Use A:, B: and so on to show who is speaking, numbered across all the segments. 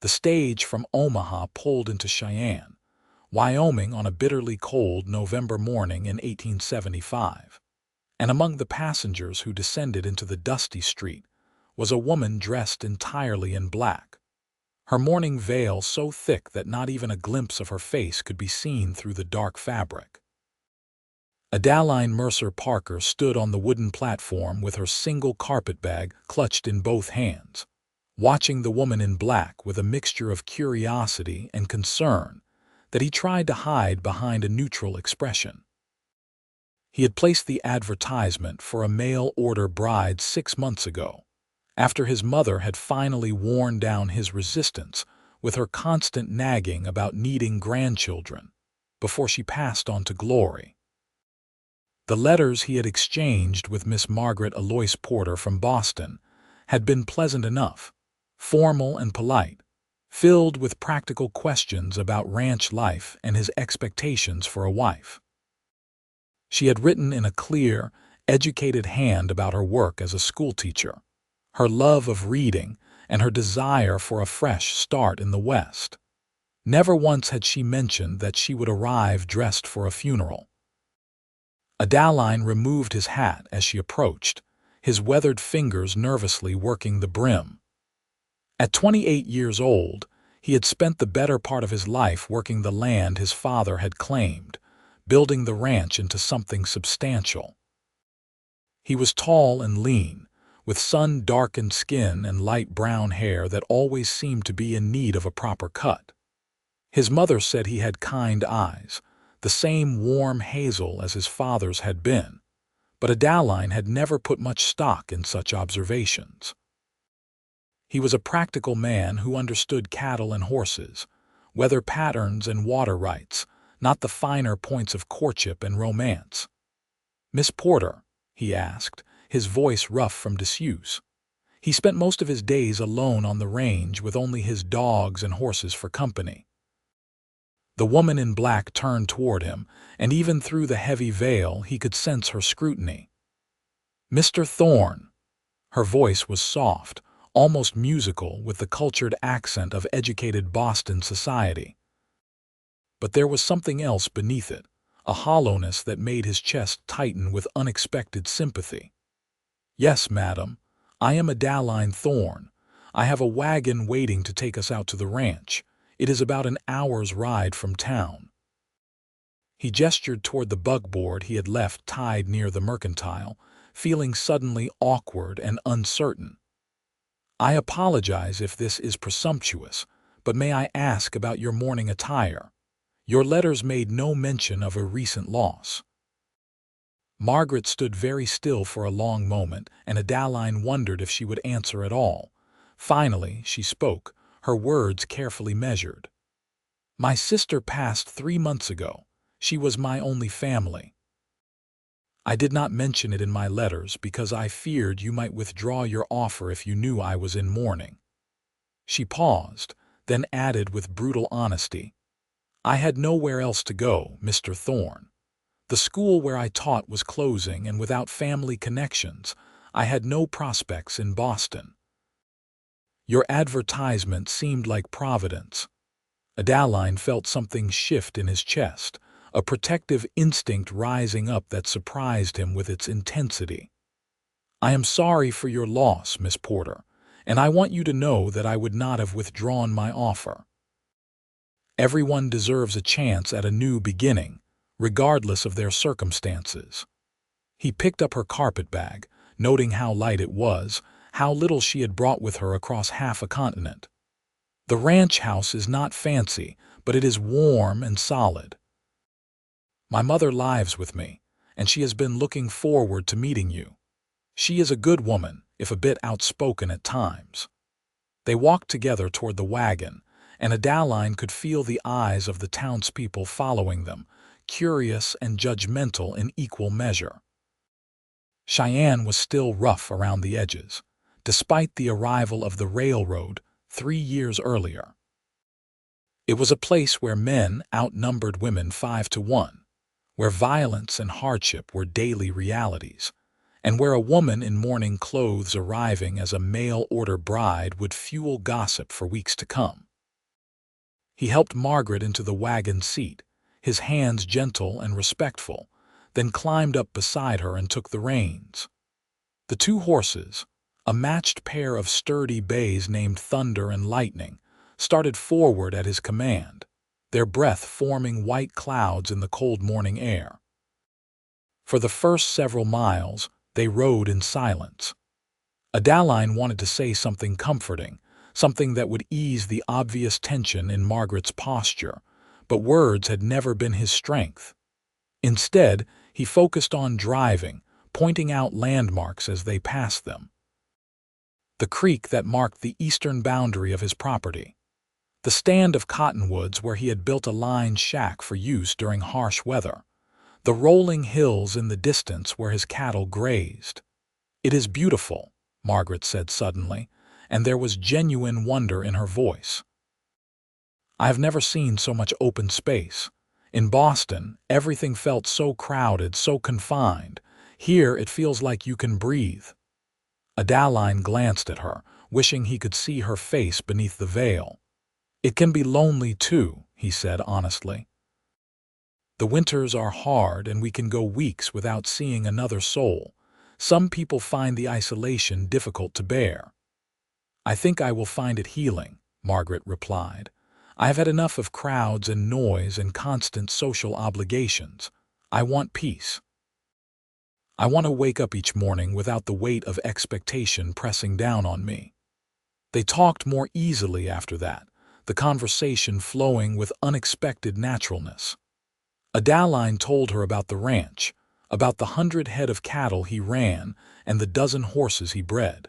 A: The stage from Omaha pulled into Cheyenne, Wyoming on a bitterly cold November morning in 1875. And among the passengers who descended into the dusty street was a woman dressed entirely in black, her mourning veil so thick that not even a glimpse of her face could be seen through the dark fabric. Adaline Mercer Parker stood on the wooden platform with her single carpetbag clutched in both hands, watching the woman in black with a mixture of curiosity and concern that he tried to hide behind a neutral expression. He had placed the advertisement for a mail-order bride 6 months ago, after his mother had finally worn down his resistance with her constant nagging about needing grandchildren before she passed on to glory. The letters he had exchanged with Miss Margaret Porter from Boston had been pleasant enough, formal and polite, filled with practical questions about ranch life and his expectations for a wife. She had written in a clear, educated hand about her work as a schoolteacher, her love of reading, and her desire for a fresh start in the West. Never once had she mentioned that she would arrive dressed for a funeral. Adaline removed his hat as she approached, his weathered fingers nervously working the brim. At 28 years old, he had spent the better part of his life working the land his father had claimed, building the ranch into something substantial. He was tall and lean, with sun-darkened skin and light brown hair that always seemed to be in need of a proper cut. His mother said he had kind eyes, the same warm hazel as his father's had been, but Adaline had never put much stock in such observations. He was a practical man who understood cattle and horses, weather patterns and water rights, not the finer points of courtship and romance. "Miss Porter?" he asked, his voice rough from disuse. He spent most of his days alone on the range with only his dogs and horses for company. The woman in black turned toward him, and even through the heavy veil he could sense her scrutiny. "Mr. Thorne." Her voice was soft, almost musical with the cultured accent of educated Boston society. But there was something else beneath it, a hollowness that made his chest tighten with unexpected sympathy. "Yes, madam, I am Adaline Thorne. I have a wagon waiting to take us out to the ranch. It is about an hour's ride from town." He gestured toward the bugboard he had left tied near the mercantile, feeling suddenly awkward and uncertain. "I apologize if this is presumptuous, but may I ask about your mourning attire? Your letters made no mention of a recent loss." Margaret stood very still for a long moment, and Adaline wondered if she would answer at all. Finally, she spoke, her words carefully measured. "My sister passed 3 months ago. She was my only family. I did not mention it in my letters because I feared you might withdraw your offer if you knew I was in mourning." She paused, then added with brutal honesty, "I had nowhere else to go, Mr. Thorne. The school where I taught was closing, and without family connections, I had no prospects in Boston. Your advertisement seemed like providence." Adaline felt something shift in his chest, a protective instinct rising up that surprised him with its intensity. "I am sorry for your loss, Miss Porter, and I want you to know that I would not have withdrawn my offer. Everyone deserves a chance at a new beginning, regardless of their circumstances." He picked up her carpetbag, noting how light it was, how little she had brought with her across half a continent. "The ranch house is not fancy, but it is warm and solid. My mother lives with me, and she has been looking forward to meeting you. She is a good woman, if a bit outspoken at times." They walked together toward the wagon, and Adaline could feel the eyes of the townspeople following them, curious and judgmental in equal measure. Cheyenne was still rough around the edges, despite the arrival of the railroad 3 years earlier. It was a place where men outnumbered women 5 to 1, where violence and hardship were daily realities, and where a woman in mourning clothes arriving as a mail-order bride would fuel gossip for weeks to come. He helped Margaret into the wagon seat, his hands gentle and respectful, then climbed up beside her and took the reins. The two horses, a matched pair of sturdy bays named Thunder and Lightning, started forward at his command, their breath forming white clouds in the cold morning air. For the first several miles, they rode in silence. Adaline wanted to say something comforting, something that would ease the obvious tension in Margaret's posture, but words had never been his strength. Instead, he focused on driving, pointing out landmarks as they passed them. The creek that marked the eastern boundary of his property. The stand of cottonwoods where he had built a lined shack for use during harsh weather. The rolling hills in the distance where his cattle grazed. "It is beautiful," Margaret said suddenly, and there was genuine wonder in her voice. "I have never seen so much open space. In Boston, everything felt so crowded, so confined. Here it feels like you can breathe." Adaline glanced at her, wishing he could see her face beneath the veil. "It can be lonely too," he said honestly. "The winters are hard and we can go weeks without seeing another soul. Some people find the isolation difficult to bear." "I think I will find it healing," Margaret replied. "I have had enough of crowds and noise and constant social obligations. I want peace. I want to wake up each morning without the weight of expectation pressing down on me." They talked more easily after that, the conversation flowing with unexpected naturalness. Adaline told her about the ranch, about the 100 head of cattle he ran and the dozen horses he bred.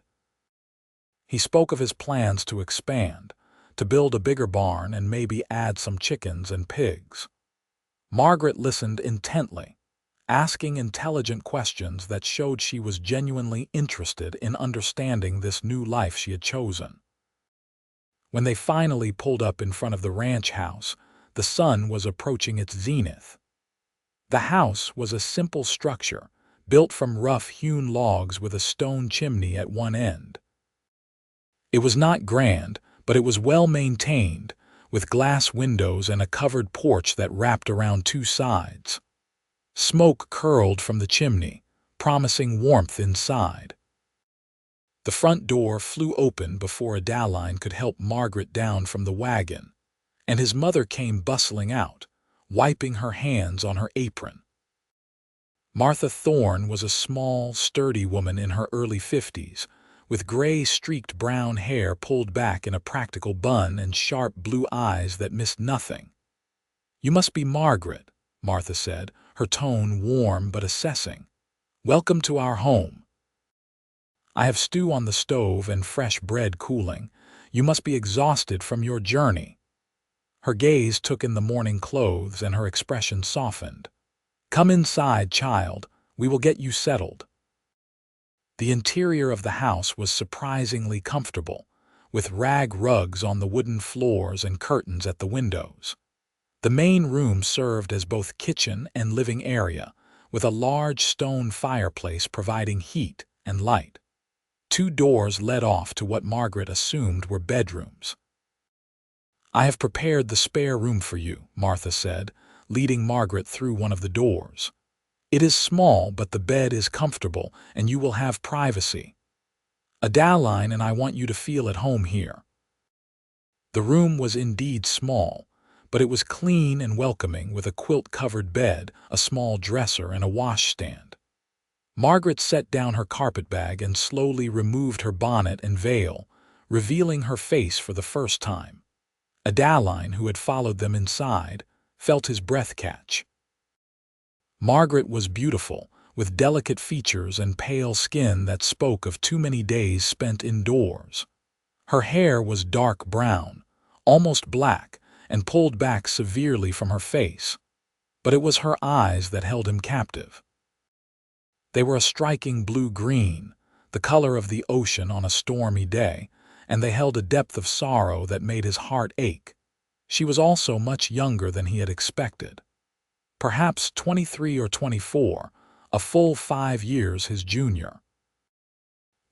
A: He spoke of his plans to expand, to build a bigger barn and maybe add some chickens and pigs. Margaret listened intently, asking intelligent questions that showed she was genuinely interested in understanding this new life she had chosen. When they finally pulled up in front of the ranch house, the sun was approaching its zenith. The house was a simple structure, built from rough-hewn logs with a stone chimney at one end. It was not grand, but it was well-maintained, with glass windows and a covered porch that wrapped around two sides. Smoke curled from the chimney, promising warmth inside. The front door flew open before Adaline could help Margaret down from the wagon, and his mother came bustling out, wiping her hands on her apron. Martha Thorne was a small, sturdy woman in her early 50s, with gray-streaked brown hair pulled back in a practical bun and sharp blue eyes that missed nothing. "You must be Margaret," Martha said, her tone warm but assessing. "Welcome to our home. I have stew on the stove and fresh bread cooling. You must be exhausted from your journey." Her gaze took in the morning clothes and her expression softened. "Come inside, child. We will get you settled." The interior of the house was surprisingly comfortable, with rag rugs on the wooden floors and curtains at the windows. The main room served as both kitchen and living area, with a large stone fireplace providing heat and light. Two doors led off to what Margaret assumed were bedrooms. "I have prepared the spare room for you," Martha said, leading Margaret through one of the doors. "It is small, but the bed is comfortable, and you will have privacy. Adaline and I want you to feel at home here." The room was indeed small, but it was clean and welcoming, with a quilt-covered bed, a small dresser, and a washstand. Margaret set down her carpetbag and slowly removed her bonnet and veil, revealing her face for the first time. Adaline, who had followed them inside, felt his breath catch. Margaret was beautiful, with delicate features and pale skin that spoke of too many days spent indoors. Her hair was dark brown, almost black, and pulled back severely from her face, but it was her eyes that held him captive. They were a striking blue-green, the color of the ocean on a stormy day, and they held a depth of sorrow that made his heart ache. She was also much younger than he had expected. Perhaps 23 or 24, a full 5 years his junior.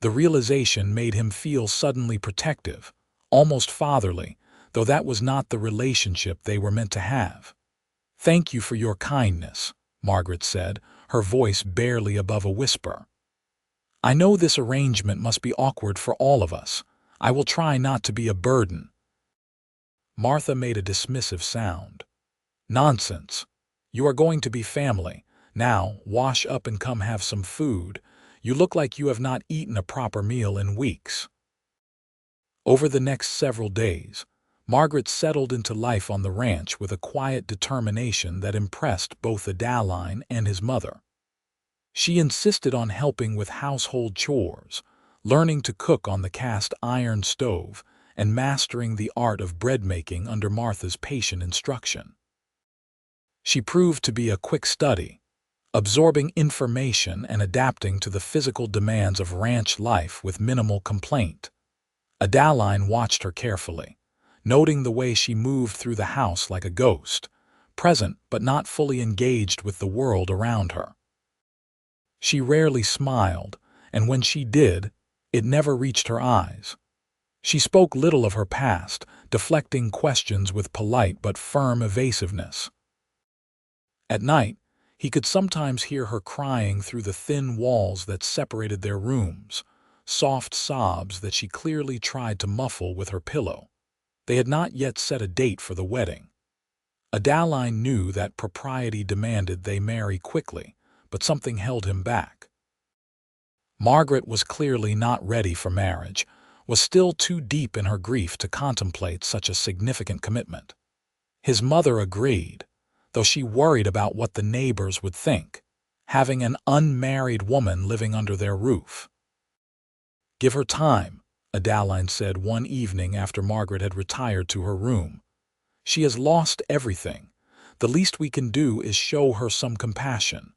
A: The realization made him feel suddenly protective, almost fatherly, though that was not the relationship they were meant to have. "Thank you for your kindness," Margaret said, her voice barely above a whisper. "I know this arrangement must be awkward for all of us. I will try not to be a burden." Martha made a dismissive sound. "Nonsense. You are going to be family. Now, wash up and come have some food. You look like you have not eaten a proper meal in weeks." Over the next several days, Margaret settled into life on the ranch with a quiet determination that impressed both Adaline and his mother. She insisted on helping with household chores, learning to cook on the cast iron stove, and mastering the art of bread making under Martha's patient instruction. She proved to be a quick study, absorbing information and adapting to the physical demands of ranch life with minimal complaint. Adaline watched her carefully, noting the way she moved through the house like a ghost, present but not fully engaged with the world around her. She rarely smiled, and when she did, it never reached her eyes. She spoke little of her past, deflecting questions with polite but firm evasiveness. At night, he could sometimes hear her crying through the thin walls that separated their rooms, soft sobs that she clearly tried to muffle with her pillow. They had not yet set a date for the wedding. Adaline knew that propriety demanded they marry quickly, but something held him back. Margaret was clearly not ready for marriage, was still too deep in her grief to contemplate such a significant commitment. His mother agreed, though she worried about what the neighbors would think, having an unmarried woman living under their roof. "Give her time," Adaline said one evening after Margaret had retired to her room. "She has lost everything. The least we can do is show her some compassion."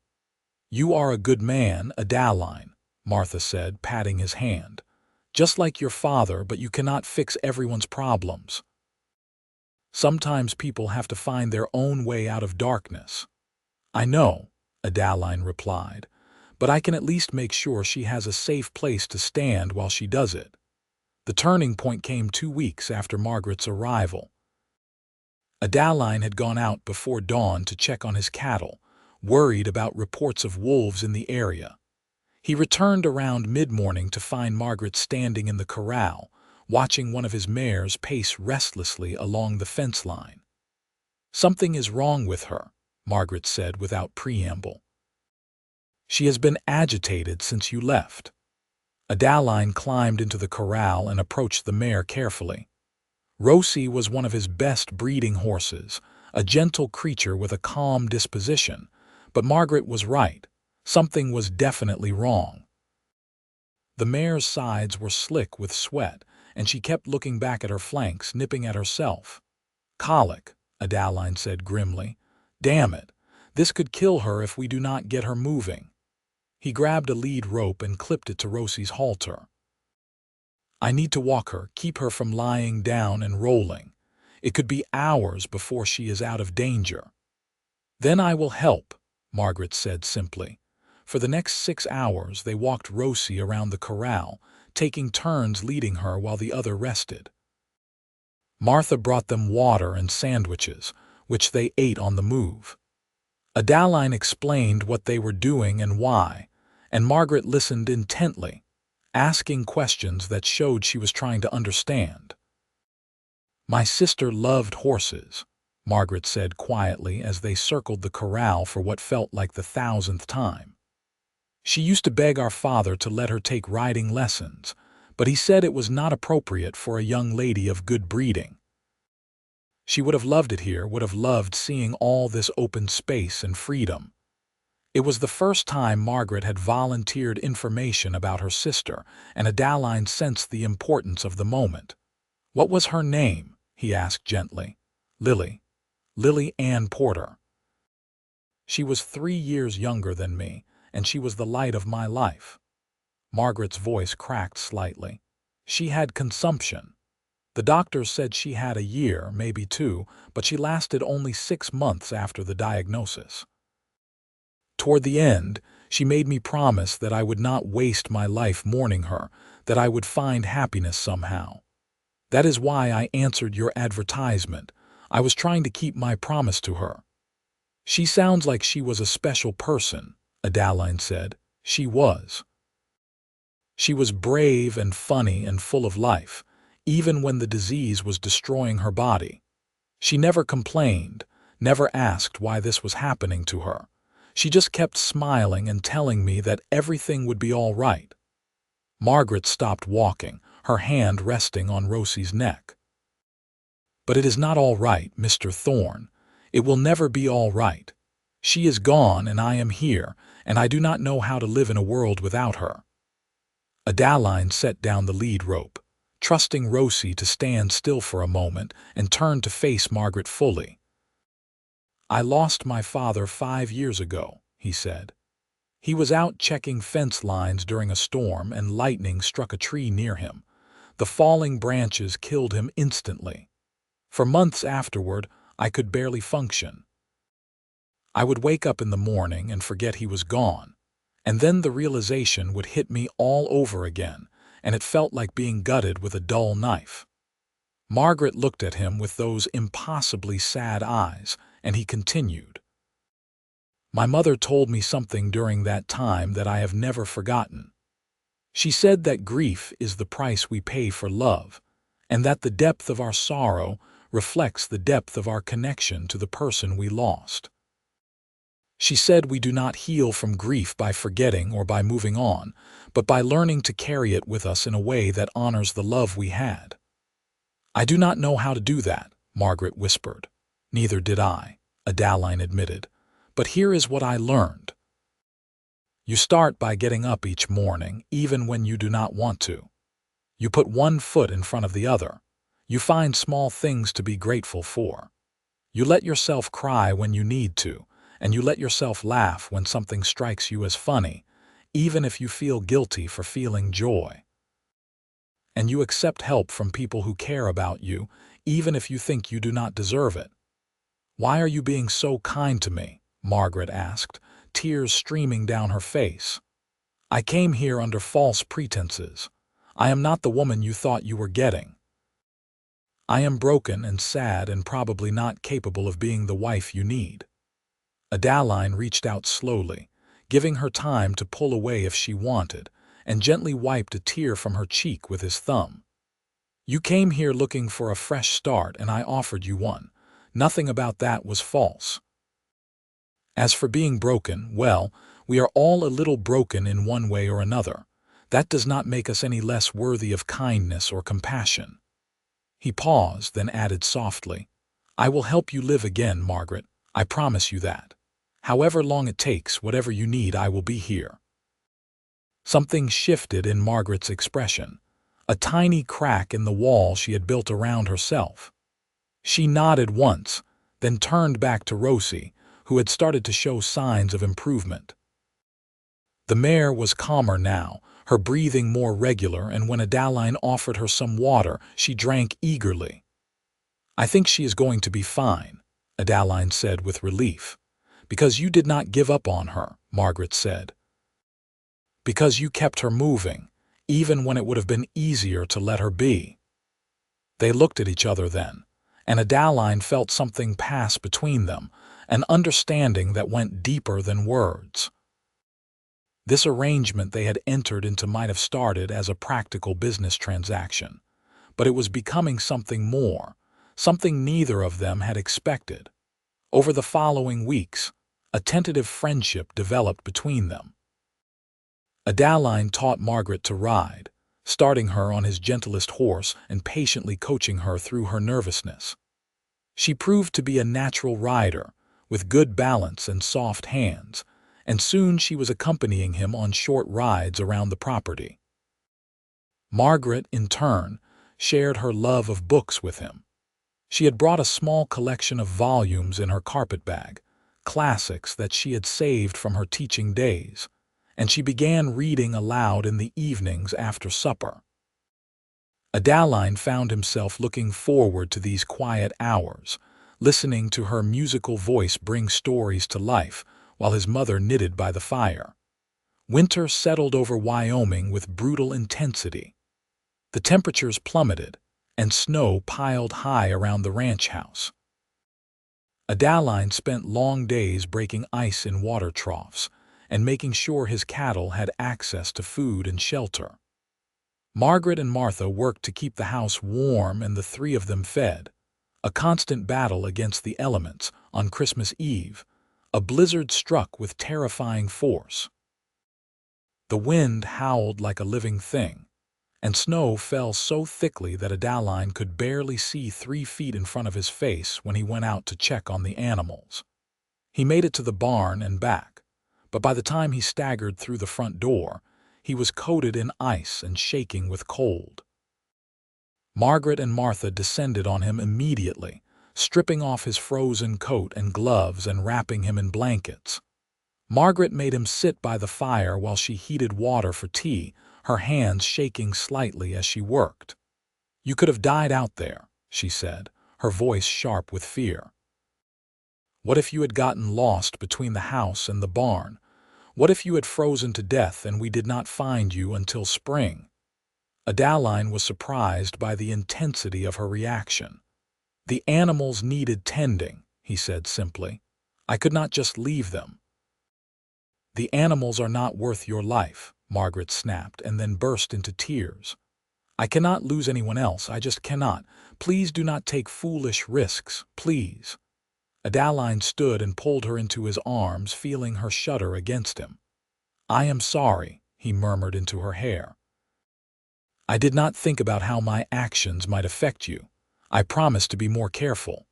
A: "You are a good man, Adaline," Martha said, patting his hand. "Just like your father, but you cannot fix everyone's problems. Sometimes people have to find their own way out of darkness." "I know," Adaline replied, "but I can at least make sure she has a safe place to stand while she does it." The turning point came 2 weeks after Margaret's arrival. Adaline had gone out before dawn to check on his cattle, worried about reports of wolves in the area. He returned around mid-morning to find Margaret standing in the corral, watching one of his mares pace restlessly along the fence line. "Something is wrong with her," Margaret said without preamble. "She has been agitated since you left." Adaline climbed into the corral and approached the mare carefully. Rosie was one of his best breeding horses, a gentle creature with a calm disposition, but Margaret was right. Something was definitely wrong. The mare's sides were slick with sweat, and she kept looking back at her flanks, nipping at herself. "Colic," Adaline said grimly. "Damn it, this could kill her if we do not get her moving." He grabbed a lead rope and clipped it to Rosie's halter. "I need to walk her, keep her from lying down and rolling. It could be hours before she is out of danger." "Then I will help," Margaret said simply. For the next 6 hours they walked Rosie around the corral, taking turns leading her while the other rested. Martha brought them water and sandwiches, which they ate on the move. Adaline explained what they were doing and why, and Margaret listened intently, asking questions that showed she was trying to understand. "My sister loved horses," Margaret said quietly as they circled the corral for what felt like the 1,000th time. "She used to beg our father to let her take riding lessons, but he said it was not appropriate for a young lady of good breeding. She would have loved it here, would have loved seeing all this open space and freedom." It was the first time Margaret had volunteered information about her sister, and Adaline sensed the importance of the moment. "What was her name?" he asked gently. Lily Ann Porter. "She was 3 years younger than me, and she was the light of my life." Margaret's voice cracked slightly. "She had consumption. The doctors said she had a year, maybe 2, but she lasted only 6 months after the diagnosis. Toward the end, she made me promise that I would not waste my life mourning her, that I would find happiness somehow. That is why I answered your advertisement. I was trying to keep my promise to her." "She sounds like she was a special person," Adaline said. "She was. She was brave and funny and full of life, even when the disease was destroying her body. She never complained, never asked why this was happening to her. She just kept smiling and telling me that everything would be all right." Margaret stopped walking, her hand resting on Rosie's neck. "But it is not all right, Mr. Thorne. It will never be all right. She is gone and I am here, and I do not know how to live in a world without her." Adaline set down the lead rope, trusting Rosie to stand still for a moment and turned to face Margaret fully. "I lost my father 5 years ago," he said. "He was out checking fence lines during a storm and lightning struck a tree near him. The falling branches killed him instantly. For months afterward, I could barely function. I would wake up in the morning and forget he was gone, and then the realization would hit me all over again, and it felt like being gutted with a dull knife." Margaret looked at him with those impossibly sad eyes, and he continued, "My mother told me something during that time that I have never forgotten. She said that grief is the price we pay for love, and that the depth of our sorrow reflects the depth of our connection to the person we lost. She said we do not heal from grief by forgetting or by moving on, but by learning to carry it with us in a way that honors the love we had." "I do not know how to do that," Margaret whispered. "Neither did I," Adaline admitted. "But here is what I learned. You start by getting up each morning, even when you do not want to. You put one foot in front of the other. You find small things to be grateful for. You let yourself cry when you need to, and you let yourself laugh when something strikes you as funny, even if you feel guilty for feeling joy. And you accept help from people who care about you, even if you think you do not deserve it." "Why are you being so kind to me?" Margaret asked, tears streaming down her face. "I came here under false pretenses. I am not the woman you thought you were getting. I am broken and sad and probably not capable of being the wife you need." Adaline reached out slowly, giving her time to pull away if she wanted, and gently wiped a tear from her cheek with his thumb. "You came here looking for a fresh start and I offered you one. Nothing about that was false. As for being broken, well, we are all a little broken in one way or another. That does not make us any less worthy of kindness or compassion." He paused, then added softly, "I will help you live again, Margaret. I promise you that. However long it takes, whatever you need, I will be here." Something shifted in Margaret's expression, a tiny crack in the wall she had built around herself. She nodded once, then turned back to Rosie, who had started to show signs of improvement. The mare was calmer now, her breathing more regular, and when Adaline offered her some water, she drank eagerly. "I think she is going to be fine," Adaline said with relief. "Because you did not give up on her," Margaret said. "Because you kept her moving, even when it would have been easier to let her be." They looked at each other then, and Adaline felt something pass between them, an understanding that went deeper than words. This arrangement they had entered into might have started as a practical business transaction, but it was becoming something more, something neither of them had expected. Over the following weeks, a tentative friendship developed between them. Adaline taught Margaret to ride, starting her on his gentlest horse and patiently coaching her through her nervousness. She proved to be a natural rider, with good balance and soft hands, and soon she was accompanying him on short rides around the property. Margaret, in turn, shared her love of books with him. She had brought a small collection of volumes in her carpetbag, classics that she had saved from her teaching days, and she began reading aloud in the evenings after supper. Adaline found himself looking forward to these quiet hours, listening to her musical voice bring stories to life while his mother knitted by the fire. Winter settled over Wyoming with brutal intensity. The temperatures plummeted, and snow piled high around the ranch house. Adaline spent long days breaking ice in water troughs and making sure his cattle had access to food and shelter. Margaret and Martha worked to keep the house warm and the three of them fed, a constant battle against the elements. On Christmas Eve, a blizzard struck with terrifying force. The wind howled like a living thing, and snow fell so thickly that Adaline could barely see 3 feet in front of his face when he went out to check on the animals. He made it to the barn and back, but by the time he staggered through the front door, he was coated in ice and shaking with cold. Margaret and Martha descended on him immediately, stripping off his frozen coat and gloves and wrapping him in blankets. Margaret made him sit by the fire while she heated water for tea, her hands shaking slightly as she worked. "You could have died out there," she said, her voice sharp with fear. "What if you had gotten lost between the house and the barn? What if you had frozen to death and we did not find you until spring?" Adaline was surprised by the intensity of her reaction. "The animals needed tending," he said simply. "I could not just leave them." "The animals are not worth your life," Margaret snapped and then burst into tears. "I cannot lose anyone else, I just cannot. Please do not take foolish risks, please." Adaline stood and pulled her into his arms, feeling her shudder against him. "I am sorry," he murmured into her hair. "I did not think about how my actions might affect you. I promise to be more careful."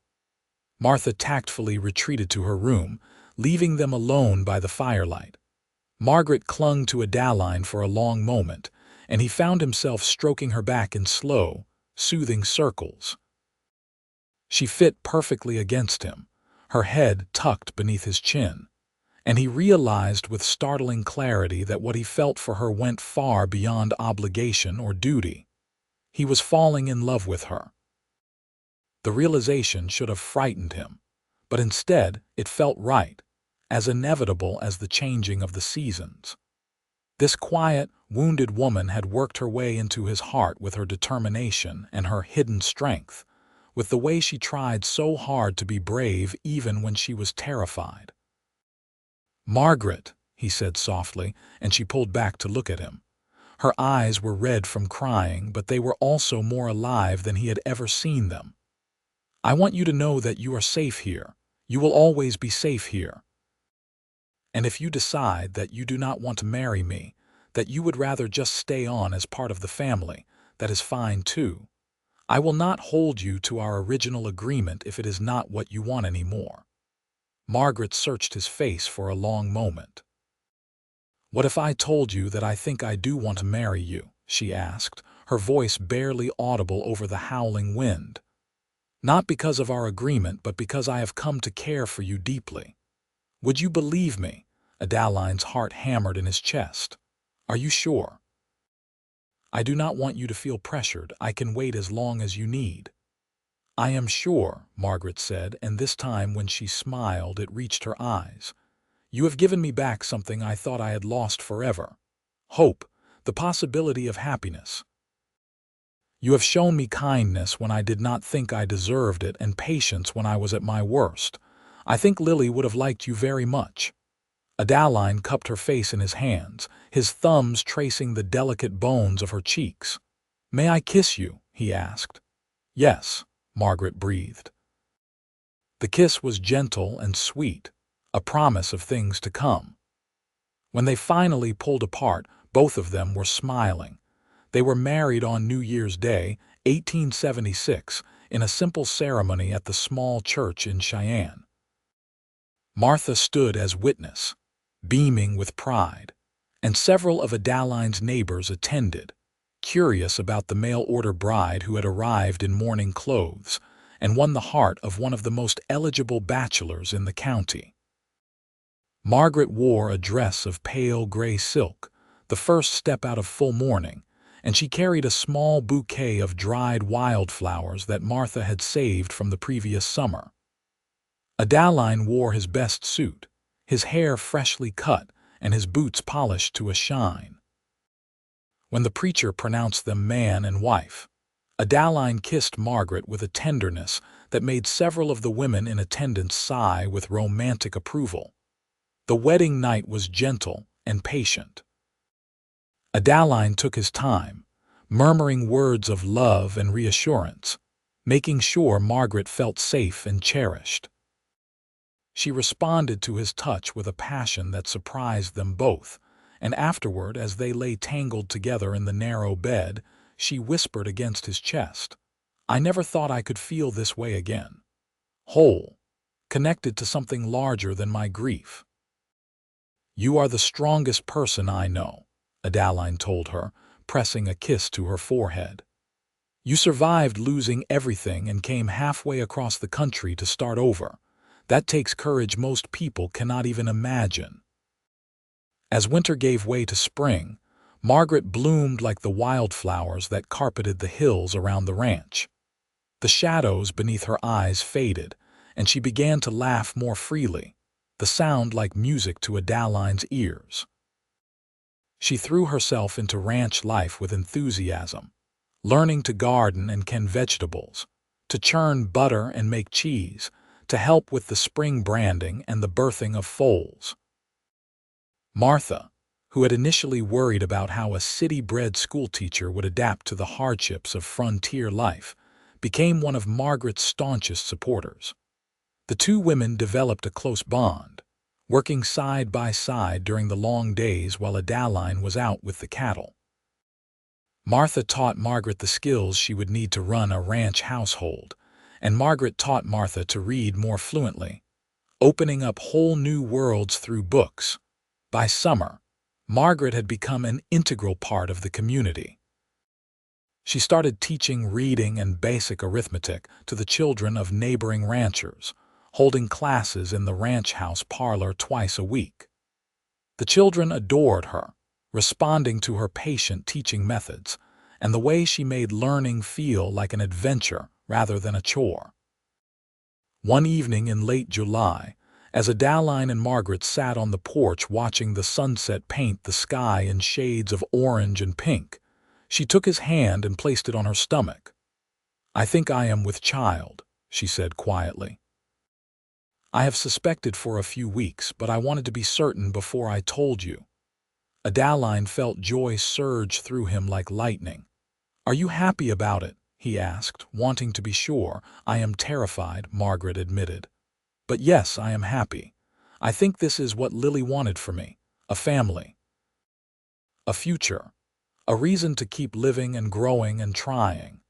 A: Martha tactfully retreated to her room, leaving them alone by the firelight. Margaret clung to Adaline for a long moment, and he found himself stroking her back in slow, soothing circles. She fit perfectly against him, her head tucked beneath his chin, and he realized with startling clarity that what he felt for her went far beyond obligation or duty. He was falling in love with her. The realization should have frightened him, but instead it felt right, as inevitable as the changing of the seasons. This quiet, wounded woman had worked her way into his heart with her determination and her hidden strength, with the way she tried so hard to be brave even when she was terrified. "Margaret," he said softly, and she pulled back to look at him. Her eyes were red from crying, but they were also more alive than he had ever seen them. "I want you to know that you are safe here. You will always be safe here. And if you decide that you do not want to marry me, that you would rather just stay on as part of the family, that is fine too. I will not hold you to our original agreement if it is not what you want anymore." Margaret searched his face for a long moment. "What if I told you that I think I do want to marry you?" she asked, her voice barely audible over the howling wind. "Not because of our agreement, but because I have come to care for you deeply. Would you believe me?" Adaline's heart hammered in his chest. "Are you sure?" "I do not want you to feel pressured. I can wait as long as you need." "I am sure," Margaret said, and this time when she smiled, it reached her eyes. "You have given me back something I thought I had lost forever. Hope, the possibility of happiness. You have shown me kindness when I did not think I deserved it and patience when I was at my worst. I think Lily would have liked you very much." Adaline cupped her face in his hands, his thumbs tracing the delicate bones of her cheeks. "May I kiss you?" he asked. "Yes," Margaret breathed. The kiss was gentle and sweet, a promise of things to come. When they finally pulled apart, both of them were smiling. They were married on New Year's Day, 1876, in a simple ceremony at the small church in Cheyenne. Martha stood as witness, beaming with pride, and several of Adaline's neighbors attended, curious about the mail-order bride who had arrived in mourning clothes and won the heart of one of the most eligible bachelors in the county. Margaret wore a dress of pale gray silk, the first step out of full mourning, and she carried a small bouquet of dried wildflowers that Martha had saved from the previous summer. Adaline wore his best suit, his hair freshly cut and his boots polished to a shine. When the preacher pronounced them man and wife, Adaline kissed Margaret with a tenderness that made several of the women in attendance sigh with romantic approval. The wedding night was gentle and patient. Adaline took his time, murmuring words of love and reassurance, making sure Margaret felt safe and cherished. She responded to his touch with a passion that surprised them both, and afterward, as they lay tangled together in the narrow bed, she whispered against his chest, "I never thought I could feel this way again. Whole, connected to something larger than my grief." "You are the strongest person I know," Adaline told her, pressing a kiss to her forehead. "You survived losing everything and came halfway across the country to start over. That takes courage most people cannot even imagine." As winter gave way to spring, Margaret bloomed like the wildflowers that carpeted the hills around the ranch. The shadows beneath her eyes faded, and she began to laugh more freely, the sound like music to Adaline's ears. She threw herself into ranch life with enthusiasm, learning to garden and can vegetables, to churn butter and make cheese, to help with the spring branding and the birthing of foals. Martha, who had initially worried about how a city-bred schoolteacher would adapt to the hardships of frontier life, became one of Margaret's staunchest supporters. The two women developed a close bond, working side by side during the long days while Adaline was out with the cattle. Martha taught Margaret the skills she would need to run a ranch household, and Margaret taught Martha to read more fluently, opening up whole new worlds through books. By summer, Margaret had become an integral part of the community. She started teaching reading and basic arithmetic to the children of neighboring ranchers, holding classes in the ranch house parlor twice a week. The children adored her, responding to her patient teaching methods, and the way she made learning feel like an adventure rather than a chore. One evening in late July, as Adaline and Margaret sat on the porch watching the sunset paint the sky in shades of orange and pink, she took his hand and placed it on her stomach. "I think I am with child," she said quietly. "I have suspected for a few weeks, but I wanted to be certain before I told you." Adaline felt joy surge through him like lightning. "Are you happy about it?" he asked, wanting to be sure. "I am terrified," Margaret admitted. "But yes, I am happy. I think this is what Lily wanted for me, a family, a future, a reason to keep living and growing and trying."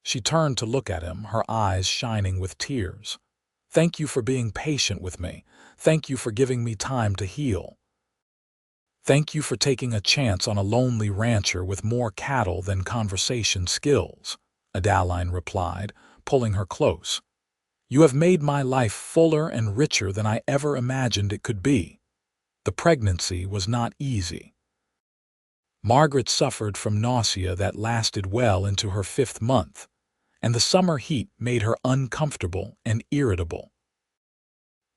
A: She turned to look at him, her eyes shining with tears. "Thank you for being patient with me. Thank you for giving me time to heal. Thank you for taking a chance on a lonely rancher with more cattle than conversation skills," Adaline replied, pulling her close. "You have made my life fuller and richer than I ever imagined it could be." The pregnancy was not easy. Margaret suffered from nausea that lasted well into her 5th month, and the summer heat made her uncomfortable and irritable.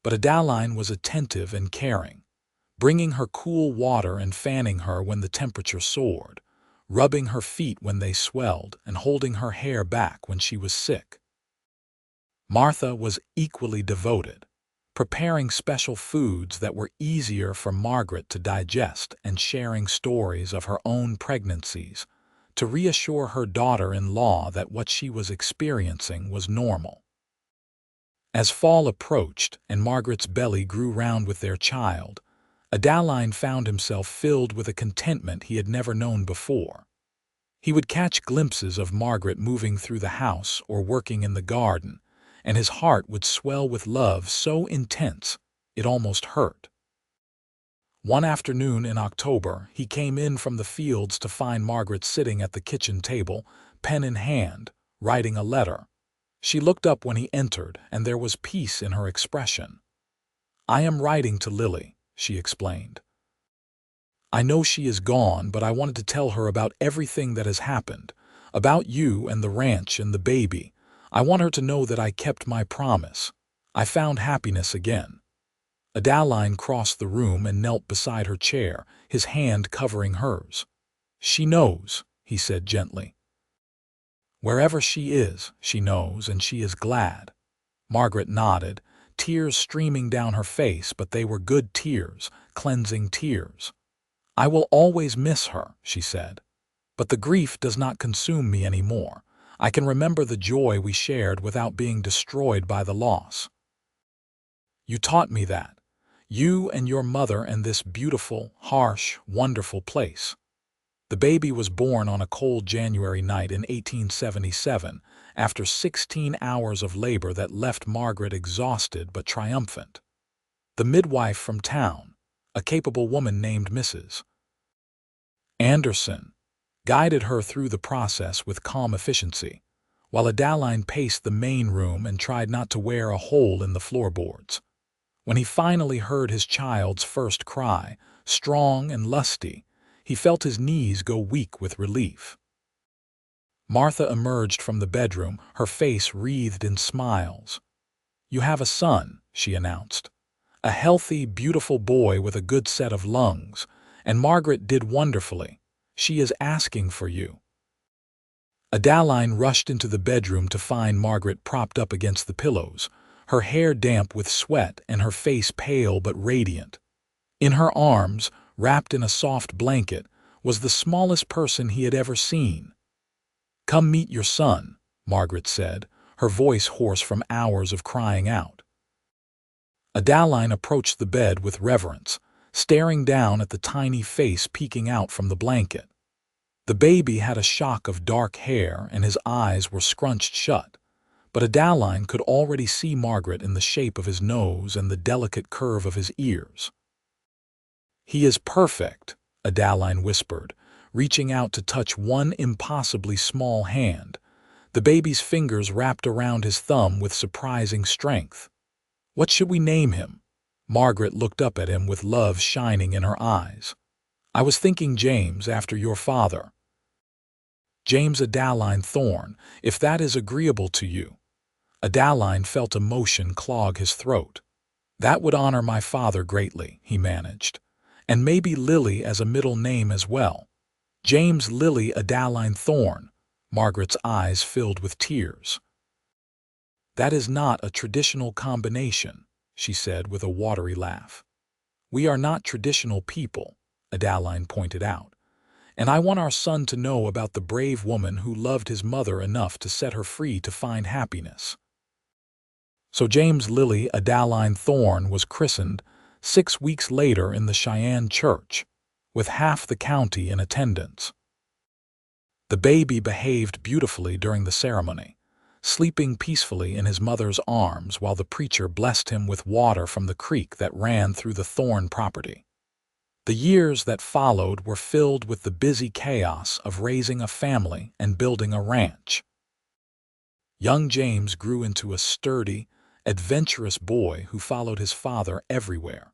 A: But Adaline was attentive and caring, bringing her cool water and fanning her when the temperature soared, rubbing her feet when they swelled, and holding her hair back when she was sick. Martha was equally devoted, preparing special foods that were easier for Margaret to digest and sharing stories of her own pregnancies to reassure her daughter-in-law that what she was experiencing was normal. As fall approached and Margaret's belly grew round with their child, Adaline found himself filled with a contentment he had never known before. He would catch glimpses of Margaret moving through the house or working in the garden, and his heart would swell with love so intense it almost hurt. One afternoon in October, he came in from the fields to find Margaret sitting at the kitchen table, pen in hand, writing a letter. She looked up when he entered, and there was peace in her expression. "I am writing to Lily," she explained. "I know she is gone, but I wanted to tell her about everything that has happened, about you and the ranch and the baby. I want her to know that I kept my promise. I found happiness again." Adaline crossed the room and knelt beside her chair, his hand covering hers. "She knows," he said gently. Wherever she is, she knows, and she is glad. Margaret nodded, tears streaming down her face, but they were good tears, cleansing tears. I will always miss her, she said. But the grief does not consume me anymore. I can remember the joy we shared without being destroyed by the loss. You taught me that. You and your mother and this beautiful, harsh, wonderful place. The baby was born on a cold January night in 1877, after 16 hours of labor that left Margaret exhausted but triumphant. The midwife from town, a capable woman named Mrs. Anderson, guided her through the process with calm efficiency, while Adaline paced the main room and tried not to wear a hole in the floorboards. When he finally heard his child's first cry, strong and lusty, he felt his knees go weak with relief. Martha emerged from the bedroom, her face wreathed in smiles. "You have a son," she announced. "A healthy, beautiful boy with a good set of lungs, and Margaret did wonderfully. She is asking for you." Adaline rushed into the bedroom to find Margaret propped up against the pillows, her hair damp with sweat and her face pale but radiant. In her arms, wrapped in a soft blanket, was the smallest person he had ever seen. "Come meet your son," Margaret said, her voice hoarse from hours of crying out. Adaline approached the bed with reverence, staring down at the tiny face peeking out from the blanket. The baby had a shock of dark hair and his eyes were scrunched shut, but Adaline could already see Margaret in the shape of his nose and the delicate curve of his ears. "He is perfect," Adaline whispered, reaching out to touch one impossibly small hand. The baby's fingers wrapped around his thumb with surprising strength. "What should we name him?" Margaret looked up at him with love shining in her eyes. "I was thinking James, after your father." "James Adaline Thorne, if that is agreeable to you." Adaline felt emotion clog his throat. "That would honor my father greatly," he managed. "And maybe Lily as a middle name as well. James Lily Adaline Thorne." Margaret's eyes filled with tears. "That is not a traditional combination," she said with a watery laugh. "We are not traditional people," Adaline pointed out. "And I want our son to know about the brave woman who loved his mother enough to set her free to find happiness." So James Lily Adaline Thorne was christened 6 weeks later in the Cheyenne church, with half the county in attendance. The baby behaved beautifully during the ceremony, sleeping peacefully in his mother's arms while the preacher blessed him with water from the creek that ran through the Thorne property. The years that followed were filled with the busy chaos of raising a family and building a ranch. Young James grew into a sturdy, adventurous boy who followed his father everywhere,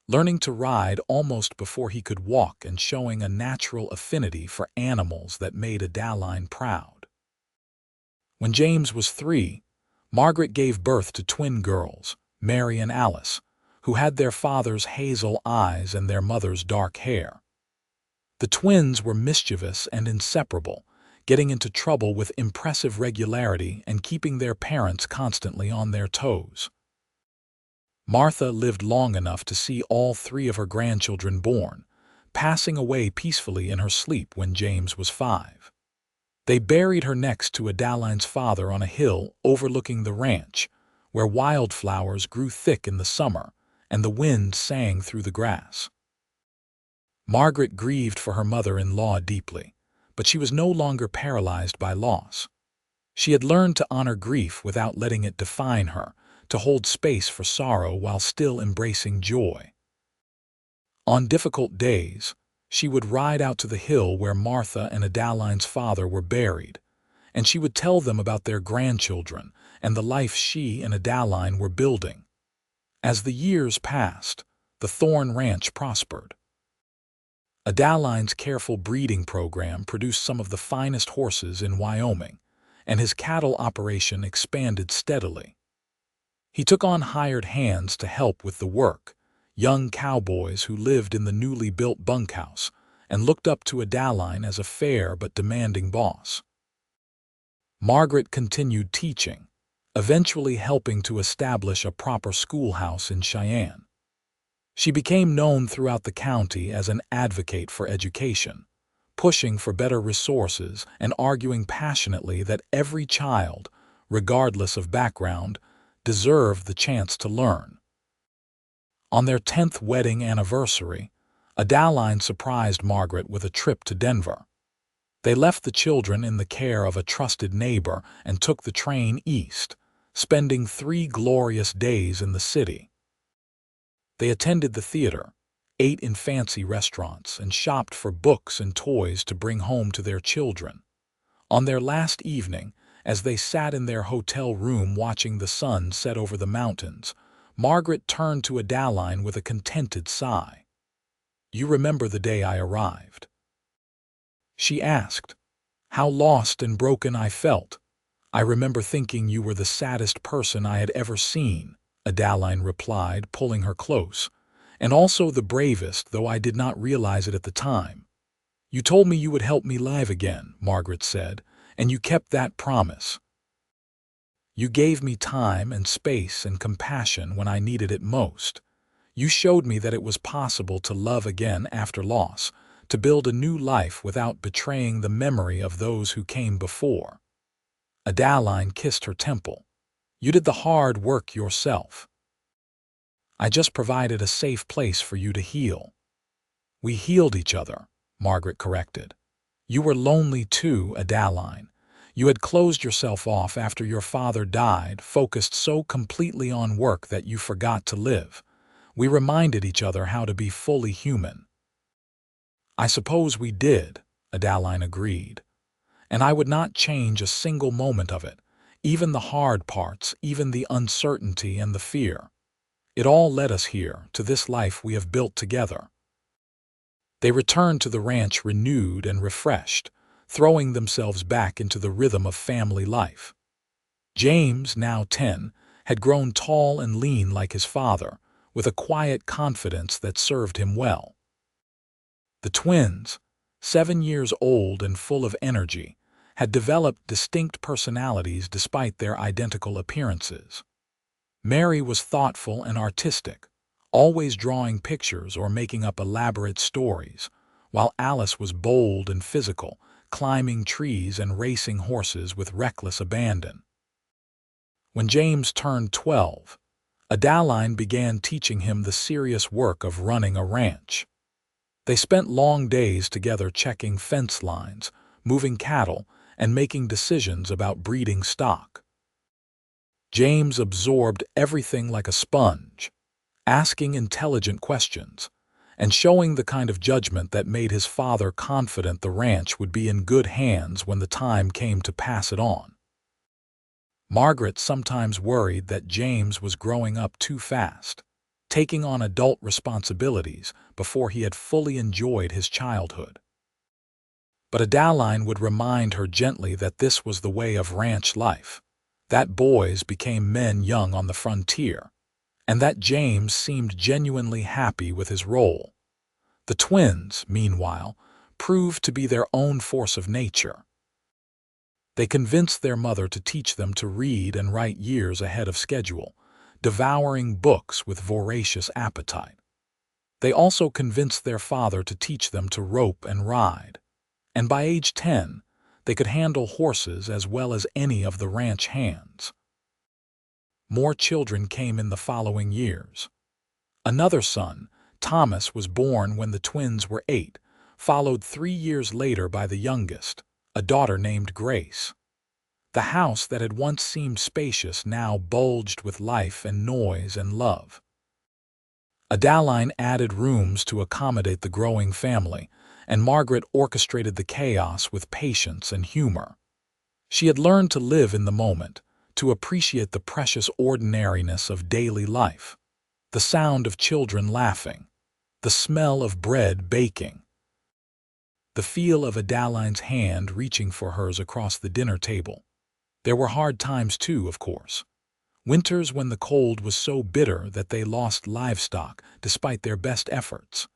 A: learning to ride almost before he could walk and showing a natural affinity for animals that made Adaline proud. When James was 3, Margaret gave birth to twin girls, Mary and Alice, who had their father's hazel eyes and their mother's dark hair. The twins were mischievous and inseparable, getting into trouble with impressive regularity and keeping their parents constantly on their toes. Martha lived long enough to see all 3 of her grandchildren born, passing away peacefully in her sleep when James was 5. They buried her next to Adaline's father on a hill overlooking the ranch, where wildflowers grew thick in the summer and the wind sang through the grass. Margaret grieved for her mother-in-law deeply, but she was no longer paralyzed by loss. She had learned to honor grief without letting it define her, to hold space for sorrow while still embracing joy. On difficult days, she would ride out to the hill where Martha and Adaline's father were buried, and she would tell them about their grandchildren and the life she and Adaline were building. As the years passed, the Thorne Ranch prospered. Adaline's careful breeding program produced some of the finest horses in Wyoming, and his cattle operation expanded steadily. He took on hired hands to help with the work, young cowboys who lived in the newly built bunkhouse and looked up to Adaline as a fair but demanding boss. Margaret continued teaching, eventually helping to establish a proper schoolhouse in Cheyenne. She became known throughout the county as an advocate for education, pushing for better resources and arguing passionately that every child, regardless of background, deserved the chance to learn. On their 10th wedding anniversary, Adaline surprised Margaret with a trip to Denver. They left the children in the care of a trusted neighbor and took the train east, spending 3 glorious days in the city. They attended the theater, ate in fancy restaurants, and shopped for books and toys to bring home to their children. On their last evening, as they sat in their hotel room watching the sun set over the mountains, Margaret turned to Adaline with a contented sigh. "You remember the day I arrived?" she asked. "How lost and broken I felt. I remember thinking you were the saddest person I had ever seen," Adaline replied, pulling her close, "and also the bravest, though I did not realize it at the time." "You told me you would help me live again," Margaret said, "and you kept that promise. You gave me time and space and compassion when I needed it most. You showed me that it was possible to love again after loss, to build a new life without betraying the memory of those who came before." Adaline kissed her temple. "You did the hard work yourself. I just provided a safe place for you to heal." "We healed each other," Margaret corrected. "You were lonely too, Adaline. You had closed yourself off after your father died, focused so completely on work that you forgot to live. We reminded each other how to be fully human." "I suppose we did," Adaline agreed. "And I would not change a single moment of it, even the hard parts, even the uncertainty and the fear. It all led us here, to this life we have built together." They returned to the ranch renewed and refreshed, throwing themselves back into the rhythm of family life. James, now 10, had grown tall and lean like his father, with a quiet confidence that served him well. The twins, 7 years old and full of energy, had developed distinct personalities despite their identical appearances. Mary was thoughtful and artistic, always drawing pictures or making up elaborate stories, while Alice was bold and physical, climbing trees and racing horses with reckless abandon. When James turned 12, Adaline began teaching him the serious work of running a ranch. They spent long days together checking fence lines, moving cattle, and making decisions about breeding stock. James absorbed everything like a sponge, asking intelligent questions, and showing the kind of judgment that made his father confident the ranch would be in good hands when the time came to pass it on. Margaret sometimes worried that James was growing up too fast, taking on adult responsibilities before he had fully enjoyed his childhood. But Adaline would remind her gently that this was the way of ranch life, that boys became men young on the frontier, and that James seemed genuinely happy with his role. The twins, meanwhile, proved to be their own force of nature. They convinced their mother to teach them to read and write years ahead of schedule, devouring books with voracious appetite. They also convinced their father to teach them to rope and ride, and by age 10, they could handle horses as well as any of the ranch hands. More children came in the following years. Another son, Thomas, was born when the twins were 8, followed 3 years later by the youngest, a daughter named Grace. The house that had once seemed spacious now bulged with life and noise and love. Adaline added rooms to accommodate the growing family, and Margaret orchestrated the chaos with patience and humor. She had learned to live in the moment, to appreciate the precious ordinariness of daily life, the sound of children laughing, the smell of bread baking, the feel of Adaline's hand reaching for hers across the dinner table. There were hard times too, of course. Winters when the cold was so bitter that they lost livestock despite their best efforts.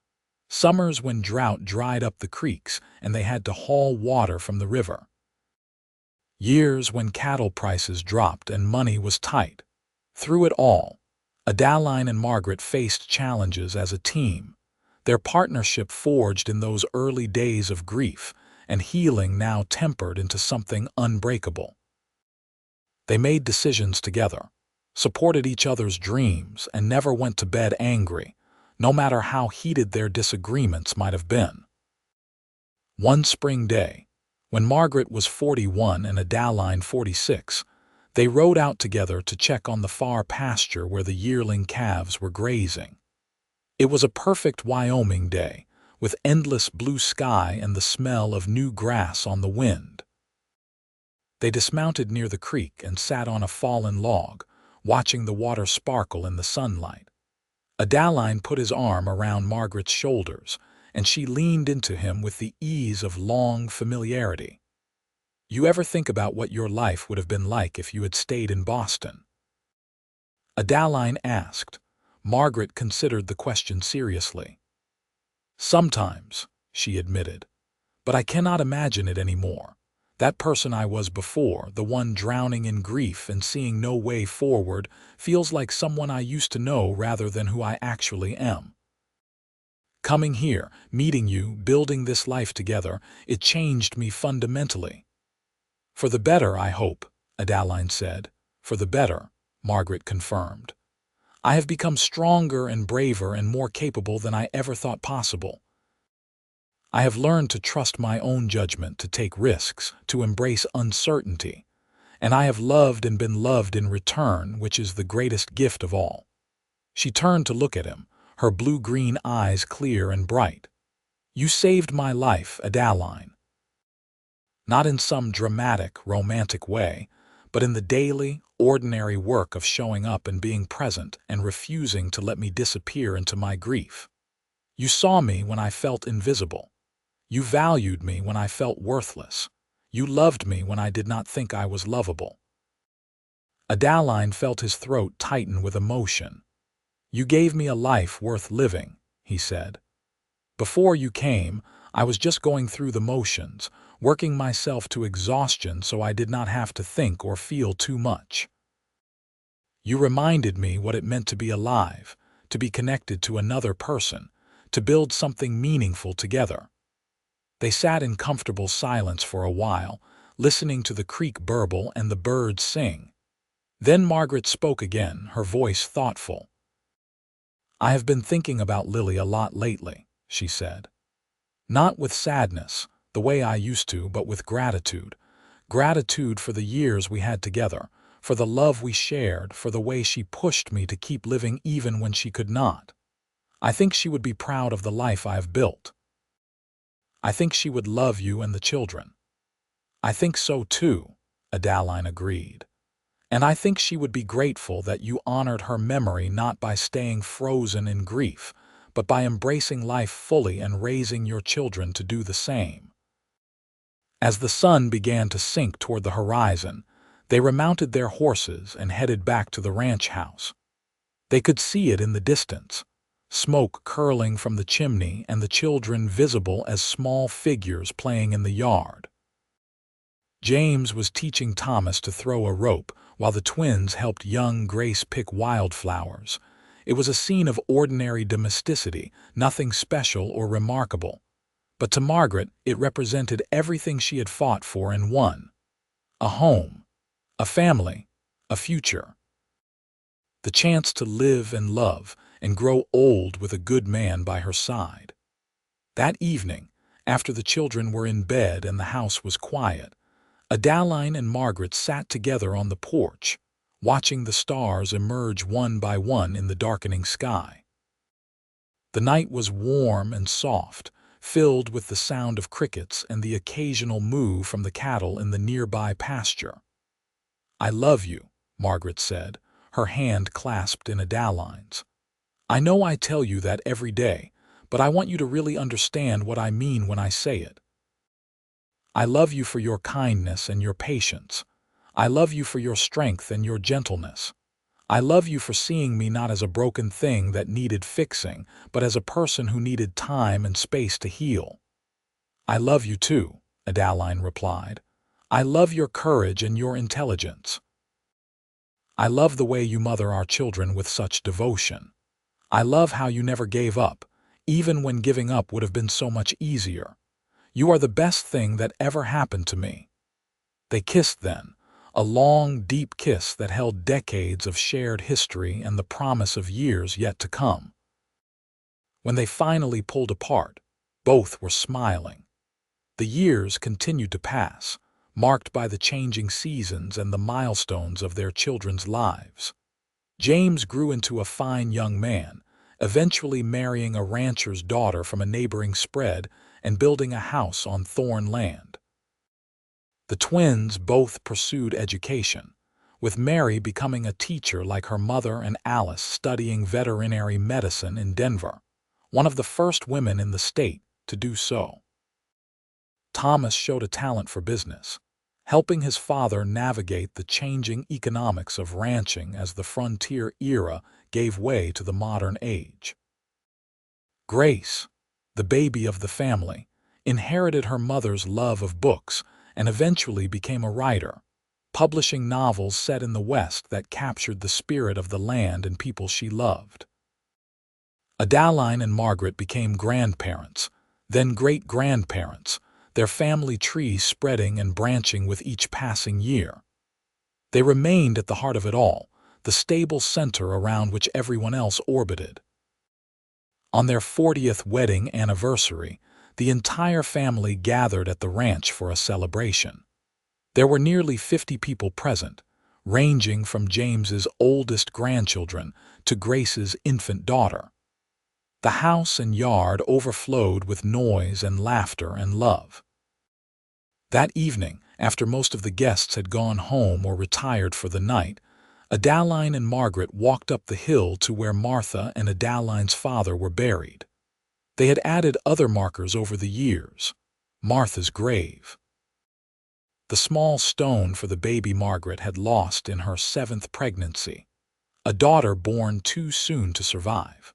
A: Summers when drought dried up the creeks and they had to haul water from the river. Years when cattle prices dropped and money was tight. Through it all, Adaline and Margaret faced challenges as a team, their partnership forged in those early days of grief and healing now tempered into something unbreakable. They made decisions together, supported each other's dreams, and never went to bed angry, no matter how heated their disagreements might have been. One spring day, when Margaret was 41 and Adaline 46, they rode out together to check on the far pasture where the yearling calves were grazing. It was a perfect Wyoming day, with endless blue sky and the smell of new grass on the wind. They dismounted near the creek and sat on a fallen log, watching the water sparkle in the sunlight. Adaline put his arm around Margaret's shoulders, and she leaned into him with the ease of long familiarity. "You ever think about what your life would have been like if you had stayed in Boston?" Adaline asked. Margaret considered the question seriously. "Sometimes," she admitted, "but I cannot imagine it anymore. That person I was before, the one drowning in grief and seeing no way forward, feels like someone I used to know rather than who I actually am. Coming here, meeting you, building this life together, it changed me fundamentally." "For the better, I hope," Adaline said. "For the better," Margaret confirmed. "I have become stronger and braver and more capable than I ever thought possible. I have learned to trust my own judgment, to take risks, to embrace uncertainty, and I have loved and been loved in return, which is the greatest gift of all." She turned to look at him, her blue-green eyes clear and bright. "You saved my life, Adaline. Not in some dramatic, romantic way, but in the daily, ordinary work of showing up and being present and refusing to let me disappear into my grief. You saw me when I felt invisible. You valued me when I felt worthless. You loved me when I did not think I was lovable." Adaline felt his throat tighten with emotion. "You gave me a life worth living," he said. "Before you came, I was just going through the motions, working myself to exhaustion so I did not have to think or feel too much. You reminded me what it meant to be alive, to be connected to another person, to build something meaningful together." They sat in comfortable silence for a while, listening to the creek burble and the birds sing. Then Margaret spoke again, her voice thoughtful. "I have been thinking about Lily a lot lately," she said. "Not with sadness, the way I used to, but with gratitude. Gratitude for the years we had together, for the love we shared, for the way she pushed me to keep living even when she could not. I think she would be proud of the life I have built. I think she would love you and the children." "I think so too," Adaline agreed. "And I think she would be grateful that you honored her memory not by staying frozen in grief, but by embracing life fully and raising your children to do the same." As the sun began to sink toward the horizon, they remounted their horses and headed back to the ranch house. They could see it in the distance, smoke curling from the chimney and the children visible as small figures playing in the yard. James was teaching Thomas to throw a rope while the twins helped young Grace pick wildflowers. It was a scene of ordinary domesticity, nothing special or remarkable. But to Margaret, it represented everything she had fought for in one: a home, a family, a future. The chance to live and love and grow old with a good man by her side. That evening, after the children were in bed and the house was quiet, Adaline and Margaret sat together on the porch, watching the stars emerge one by one in the darkening sky. The night was warm and soft, filled with the sound of crickets and the occasional moo from the cattle in the nearby pasture. "I love you," Margaret said, her hand clasped in Adaline's. "I know I tell you that every day, but I want you to really understand what I mean when I say it. I love you for your kindness and your patience. I love you for your strength and your gentleness. I love you for seeing me not as a broken thing that needed fixing, but as a person who needed time and space to heal." "I love you too," Adaline replied. I love your courage and your intelligence. I love the way you mother our children with such devotion. I love how you never gave up, even when giving up would have been so much easier. You are the best thing that ever happened to me." They kissed then, a long, deep kiss that held decades of shared history and the promise of years yet to come. When they finally pulled apart, both were smiling. The years continued to pass, marked by the changing seasons and the milestones of their children's lives. James grew into a fine young man, eventually marrying a rancher's daughter from a neighboring spread and building a house on Thorne land. The twins both pursued education, with Mary becoming a teacher like her mother and Alice studying veterinary medicine in Denver, one of the first women in the state to do so. Thomas showed a talent for business, helping his father navigate the changing economics of ranching as the frontier era gave way to the modern age. Grace, the baby of the family, inherited her mother's love of books and eventually became a writer, publishing novels set in the West that captured the spirit of the land and people she loved. Adaline and Margaret became grandparents, then great-grandparents, their family tree spreading and branching with each passing year. They remained at the heart of it all, the stable center around which everyone else orbited. On their 40th wedding anniversary, the entire family gathered at the ranch for a celebration. There were nearly 50 people present, ranging from James's oldest grandchildren to Grace's infant daughter. The house and yard overflowed with noise and laughter and love. That evening, after most of the guests had gone home or retired for the night, Adaline and Margaret walked up the hill to where Martha and Adaline's father were buried. They had added other markers over the years. Martha's grave. The small stone for the baby Margaret had lost in her 7th pregnancy, a daughter born too soon to survive.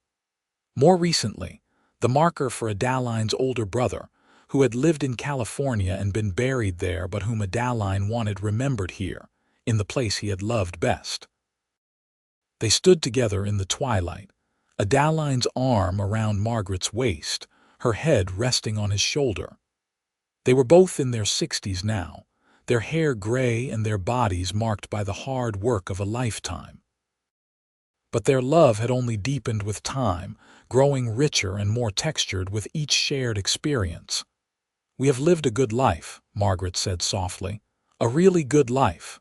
A: More recently, the marker for Adaline's older brother, who had lived in California and been buried there but whom Adaline wanted remembered here, in the place he had loved best. They stood together in the twilight, Adaline's arm around Margaret's waist, her head resting on his shoulder. They were both in their 60s now, their hair gray and their bodies marked by the hard work of a lifetime. But their love had only deepened with time, growing richer and more textured with each shared experience. "We have lived a good life," Margaret said softly. "A really good life."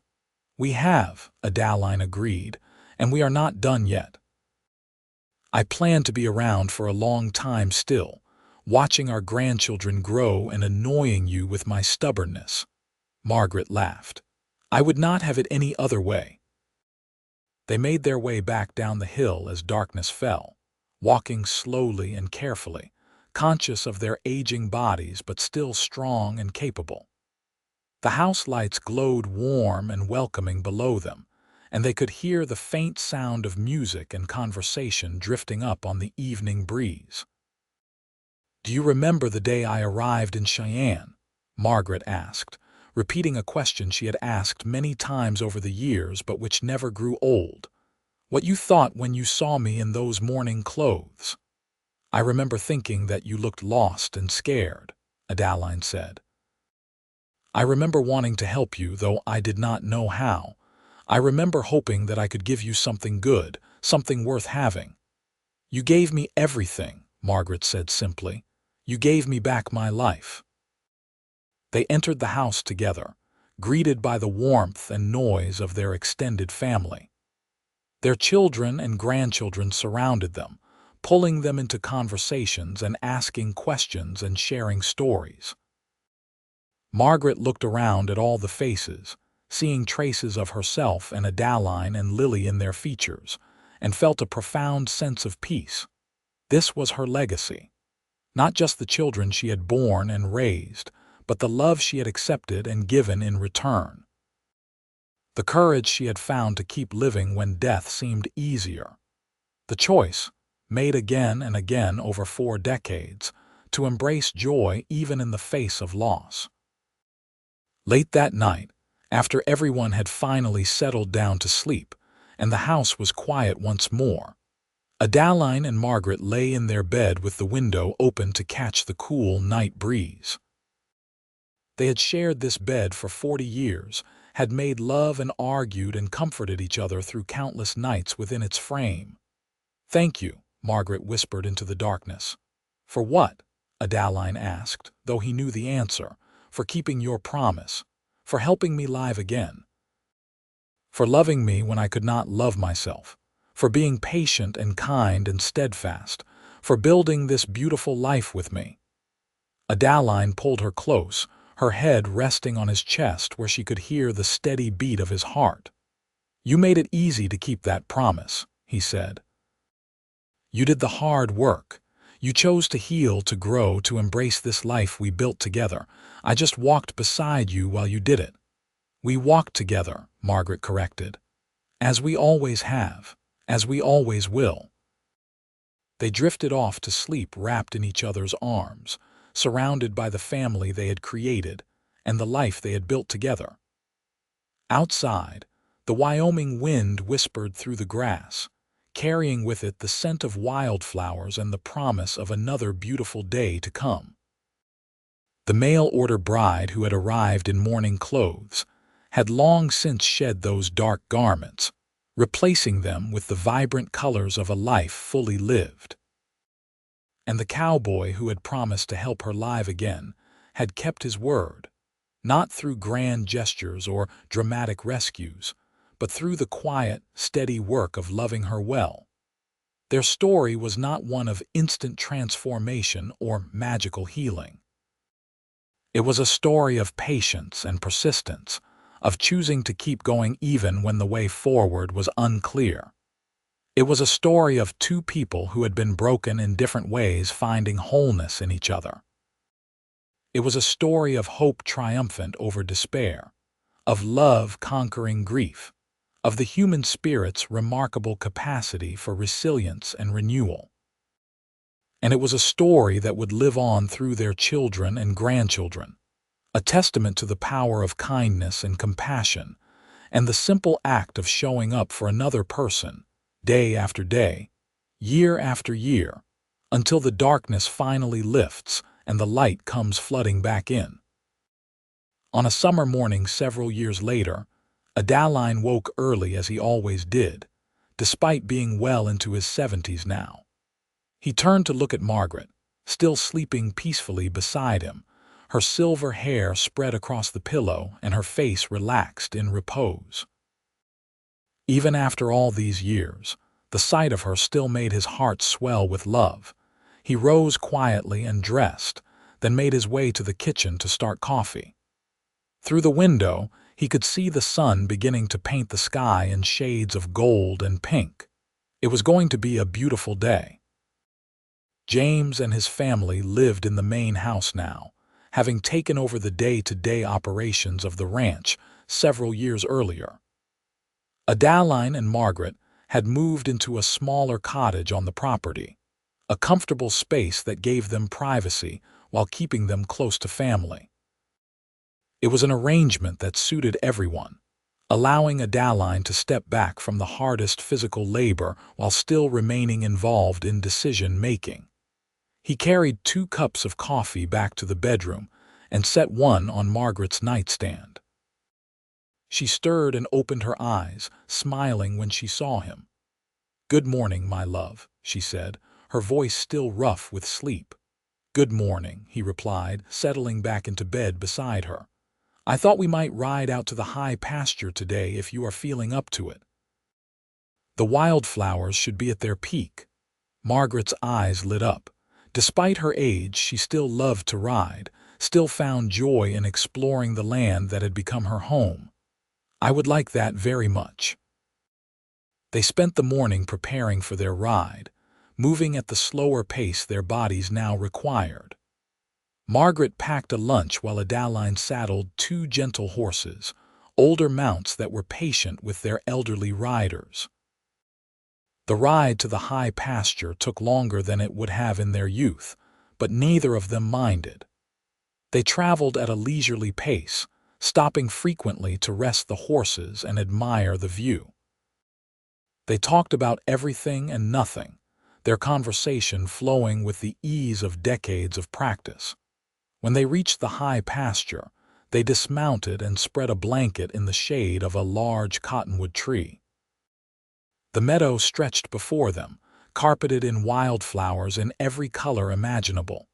A: "We have," Adaline agreed, "and we are not done yet. I plan to be around for a long time still, watching our grandchildren grow and annoying you with my stubbornness." Margaret laughed. "I would not have it any other way." They made their way back down the hill as darkness fell, walking slowly and carefully, conscious of their aging bodies but still strong and capable. The house lights glowed warm and welcoming below them, and they could hear the faint sound of music and conversation drifting up on the evening breeze. "Do you remember the day I arrived in Cheyenne?" Margaret asked, repeating a question she had asked many times over the years but which never grew old. "What you thought when you saw me in those mourning clothes?" "I remember thinking that you looked lost and scared," Adaline said. "I remember wanting to help you, though I did not know how. I remember hoping that I could give you something good, something worth having." "You gave me everything," Margaret said simply. "You gave me back my life." They entered the house together, greeted by the warmth and noise of their extended family. Their children and grandchildren surrounded them, pulling them into conversations and asking questions and sharing stories. Margaret looked around at all the faces, seeing traces of herself and Adaline and Lily in their features, and felt a profound sense of peace. This was her legacy. Not just the children she had born and raised, but the love she had accepted and given in return. The courage she had found to keep living when death seemed easier. The choice, made again and again over 4 decades, to embrace joy even in the face of loss. Late that night, after everyone had finally settled down to sleep, and the house was quiet once more, Adaline and Margaret lay in their bed with the window open to catch the cool night breeze. They had shared this bed for 40 years, had made love and argued and comforted each other through countless nights within its frame. "Thank you," Margaret whispered into the darkness. "For what?" Adaline asked, though he knew the answer. "For keeping your promise. For helping me live again. For loving me when I could not love myself. For being patient and kind and steadfast. For building this beautiful life with me." Adaline pulled her close, her head resting on his chest where she could hear the steady beat of his heart. "You made it easy to keep that promise," he said. "You did the hard work. You chose to heal, to grow, to embrace this life we built together. I just walked beside you while you did it." "We walked together," Margaret corrected. "As we always have, as we always will." They drifted off to sleep wrapped in each other's arms, surrounded by the family they had created and the life they had built together. Outside, the Wyoming wind whispered through the grass, carrying with it the scent of wildflowers and the promise of another beautiful day to come. The mail-order bride who had arrived in mourning clothes had long since shed those dark garments, replacing them with the vibrant colors of a life fully lived. And the cowboy who had promised to help her live again had kept his word, not through grand gestures or dramatic rescues, but through the quiet, steady work of loving her well. Their story was not one of instant transformation or magical healing. It was a story of patience and persistence, of choosing to keep going even when the way forward was unclear. It was a story of two people who had been broken in different ways finding wholeness in each other. It was a story of hope triumphant over despair, of love conquering grief, of the human spirit's remarkable capacity for resilience and renewal. And it was a story that would live on through their children and grandchildren, a testament to the power of kindness and compassion, and the simple act of showing up for another person, day after day, year after year, until the darkness finally lifts and the light comes flooding back in. On a summer morning several years later, Adaline woke early as he always did, despite being well into his 70s now. He turned to look at Margaret, still sleeping peacefully beside him, her silver hair spread across the pillow and her face relaxed in repose. Even after all these years, the sight of her still made his heart swell with love. He rose quietly and dressed, then made his way to the kitchen to start coffee. Through the window, he could see the sun beginning to paint the sky in shades of gold and pink. It was going to be a beautiful day. James and his family lived in the main house now, having taken over the day-to-day operations of the ranch several years earlier. Adaline and Margaret had moved into a smaller cottage on the property, a comfortable space that gave them privacy while keeping them close to family. It was an arrangement that suited everyone, allowing Adaline to step back from the hardest physical labor while still remaining involved in decision-making. He carried 2 cups of coffee back to the bedroom and set one on Margaret's nightstand. She stirred and opened her eyes, smiling when she saw him. "Good morning, my love," she said, her voice still rough with sleep. "Good morning," he replied, settling back into bed beside her. "I thought we might ride out to the high pasture today if you are feeling up to it." The wildflowers should be at their peak. Margaret's eyes lit up. Despite her age, she still loved to ride, still found joy in exploring the land that had become her home. "I would like that very much." They spent the morning preparing for their ride, moving at the slower pace their bodies now required. Margaret packed a lunch while Adaline saddled 2 gentle horses, older mounts that were patient with their elderly riders. The ride to the high pasture took longer than it would have in their youth, but neither of them minded. They traveled at a leisurely pace, stopping frequently to rest the horses and admire the view. They talked about everything and nothing, their conversation flowing with the ease of decades of practice. When they reached the high pasture, they dismounted and spread a blanket in the shade of a large cottonwood tree. The meadow stretched before them, carpeted in wildflowers in every color imaginable.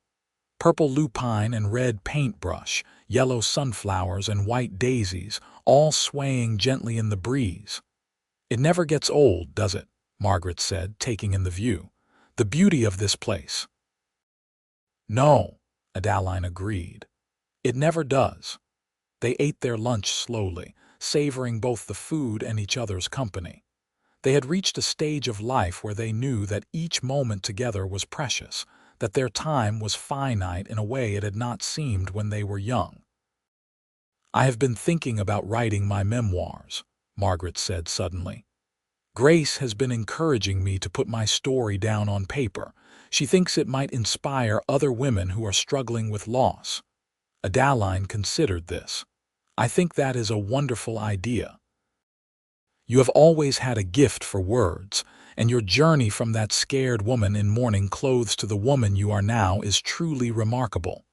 A: Purple lupine and red paintbrush, yellow sunflowers and white daisies, all swaying gently in the breeze. "It never gets old, does it?" Margaret said, taking in the view. "The beauty of this place." "No," Adaline agreed. "It never does." They ate their lunch slowly, savoring both the food and each other's company. They had reached a stage of life where they knew that each moment together was precious, that their time was finite in a way it had not seemed when they were young. "I have been thinking about writing my memoirs," Margaret said suddenly. "Grace has been encouraging me to put my story down on paper. She thinks it might inspire other women who are struggling with loss." Adaline considered this. "I think that is a wonderful idea. You have always had a gift for words, and your journey from that scared woman in mourning clothes to the woman you are now is truly remarkable."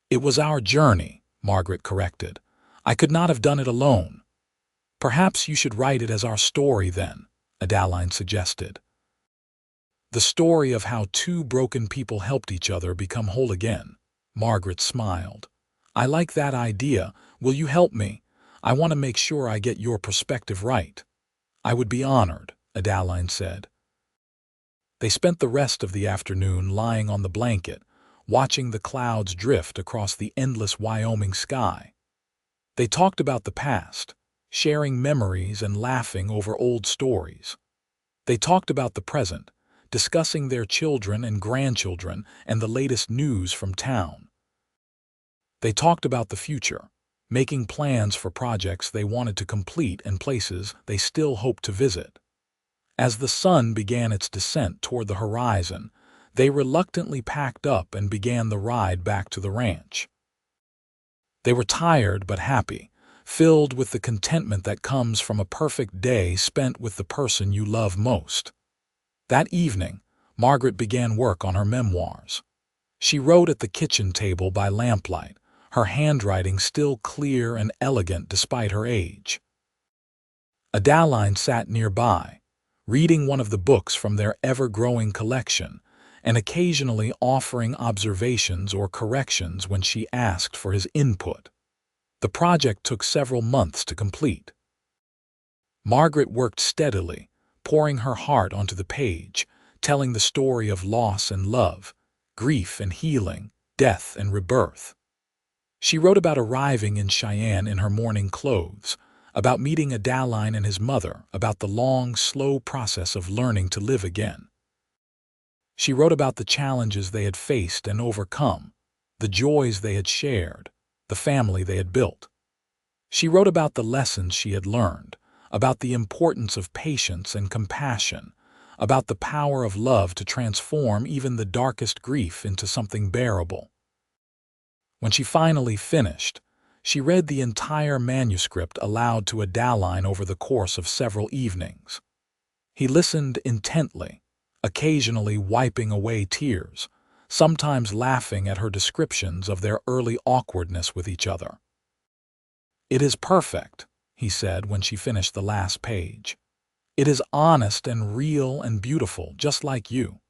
A: "It was our journey," Margaret corrected. "I could not have done it alone." "Perhaps you should write it as our story then," Adaline suggested. "The story of how two broken people helped each other become whole again." Margaret smiled. "I like that idea. Will you help me? I want to make sure I get your perspective right." "I would be honored," Adaline said. They spent the rest of the afternoon lying on the blanket, watching the clouds drift across the endless Wyoming sky. They talked about the past, sharing memories and laughing over old stories. They talked about the present, discussing their children and grandchildren and the latest news from town. They talked about the future, making plans for projects they wanted to complete and places they still hoped to visit. As the sun began its descent toward the horizon, they reluctantly packed up and began the ride back to the ranch. They were tired but happy, filled with the contentment that comes from a perfect day spent with the person you love most. That evening, Margaret began work on her memoirs. She wrote at the kitchen table by lamplight, her handwriting still clear and elegant despite her age. Adaline sat nearby, reading one of the books from their ever-growing collection, and occasionally offering observations or corrections when she asked for his input. The project took several months to complete. Margaret worked steadily, pouring her heart onto the page, telling the story of loss and love, grief and healing, death and rebirth. She wrote about arriving in Cheyenne in her mourning clothes, about meeting Adaline and his mother, about the long, slow process of learning to live again. She wrote about the challenges they had faced and overcome, the joys they had shared, the family they had built. She wrote about the lessons she had learned, about the importance of patience and compassion, about the power of love to transform even the darkest grief into something bearable. When she finally finished, she read the entire manuscript aloud to Adaline over the course of several evenings. He listened intently, occasionally wiping away tears, sometimes laughing at her descriptions of their early awkwardness with each other. "It is perfect," he said when she finished the last page. "It is honest and real and beautiful, just like you."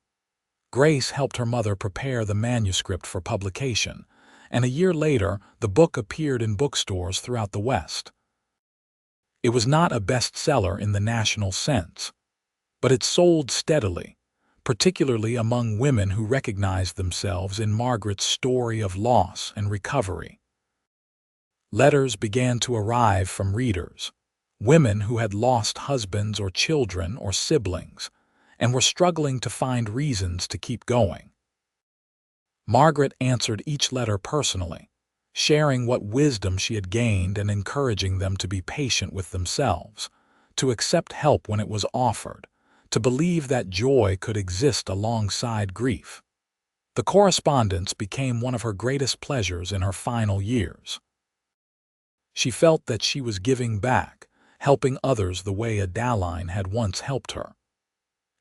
A: Grace helped her mother prepare the manuscript for publication, and a year later the book appeared in bookstores throughout the West. It was not a bestseller in the national sense, but it sold steadily, particularly among women who recognized themselves in Margaret's story of loss and recovery. Letters began to arrive from readers, women who had lost husbands or children or siblings, and were struggling to find reasons to keep going. Margaret answered each letter personally, sharing what wisdom she had gained and encouraging them to be patient with themselves, to accept help when it was offered, to believe that joy could exist alongside grief. The correspondence became one of her greatest pleasures in her final years. She felt that she was giving back, helping others the way Adaline had once helped her.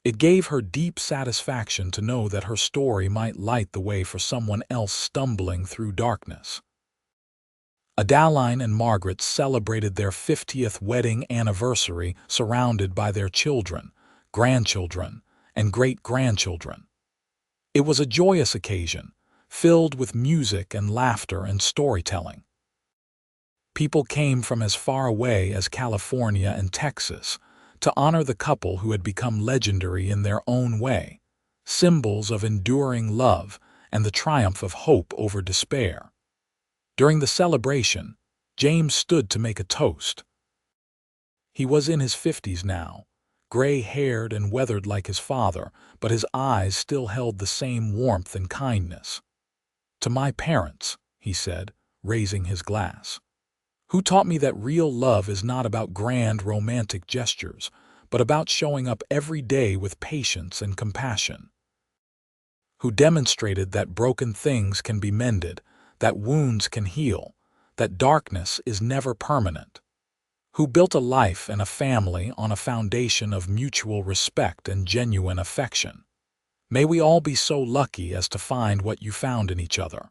A: It gave her deep satisfaction to know that her story might light the way for someone else stumbling through darkness. Adaline and Margaret celebrated their 50th wedding anniversary surrounded by their children, grandchildren, and great-grandchildren. It was a joyous occasion, filled with music and laughter and storytelling. People came from as far away as California and Texas to honor the couple who had become legendary in their own way, symbols of enduring love and the triumph of hope over despair. During the celebration, James stood to make a toast. He was in his 50s now, gray-haired and weathered like his father, but his eyes still held the same warmth and kindness. "To my parents," he said, raising his glass, "who taught me that real love is not about grand romantic gestures, but about showing up every day with patience and compassion. Who demonstrated that broken things can be mended, that wounds can heal, that darkness is never permanent. Who built a life and a family on a foundation of mutual respect and genuine affection. May we all be so lucky as to find what you found in each other."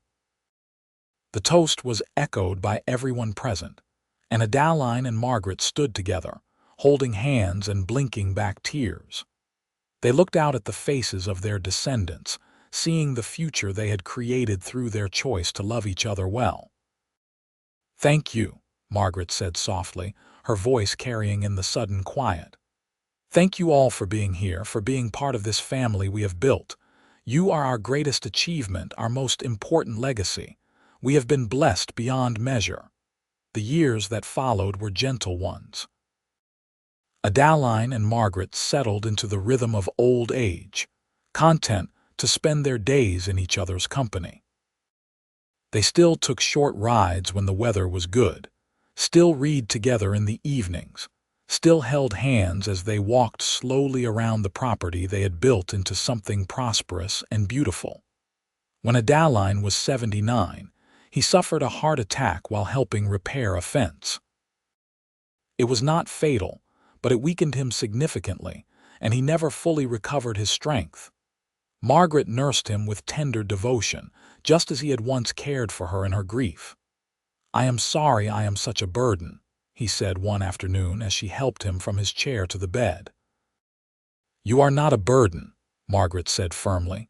A: The toast was echoed by everyone present, and Adaline and Margaret stood together, holding hands and blinking back tears. They looked out at the faces of their descendants, seeing the future they had created through their choice to love each other well. "Thank you," Margaret said softly, her voice carrying in the sudden quiet. "Thank you all for being here, for being part of this family we have built. You are our greatest achievement, our most important legacy. We have been blessed beyond measure." The years that followed were gentle ones. Adaline and Margaret settled into the rhythm of old age, content to spend their days in each other's company. They still took short rides when the weather was good, still read together in the evenings, still held hands as they walked slowly around the property they had built into something prosperous and beautiful. When Adaline was 79, he suffered a heart attack while helping repair a fence. It was not fatal, but it weakened him significantly, and he never fully recovered his strength. Margaret nursed him with tender devotion, just as he had once cared for her in her grief. "I am sorry I am such a burden," he said one afternoon as she helped him from his chair to the bed. "You are not a burden," Margaret said firmly.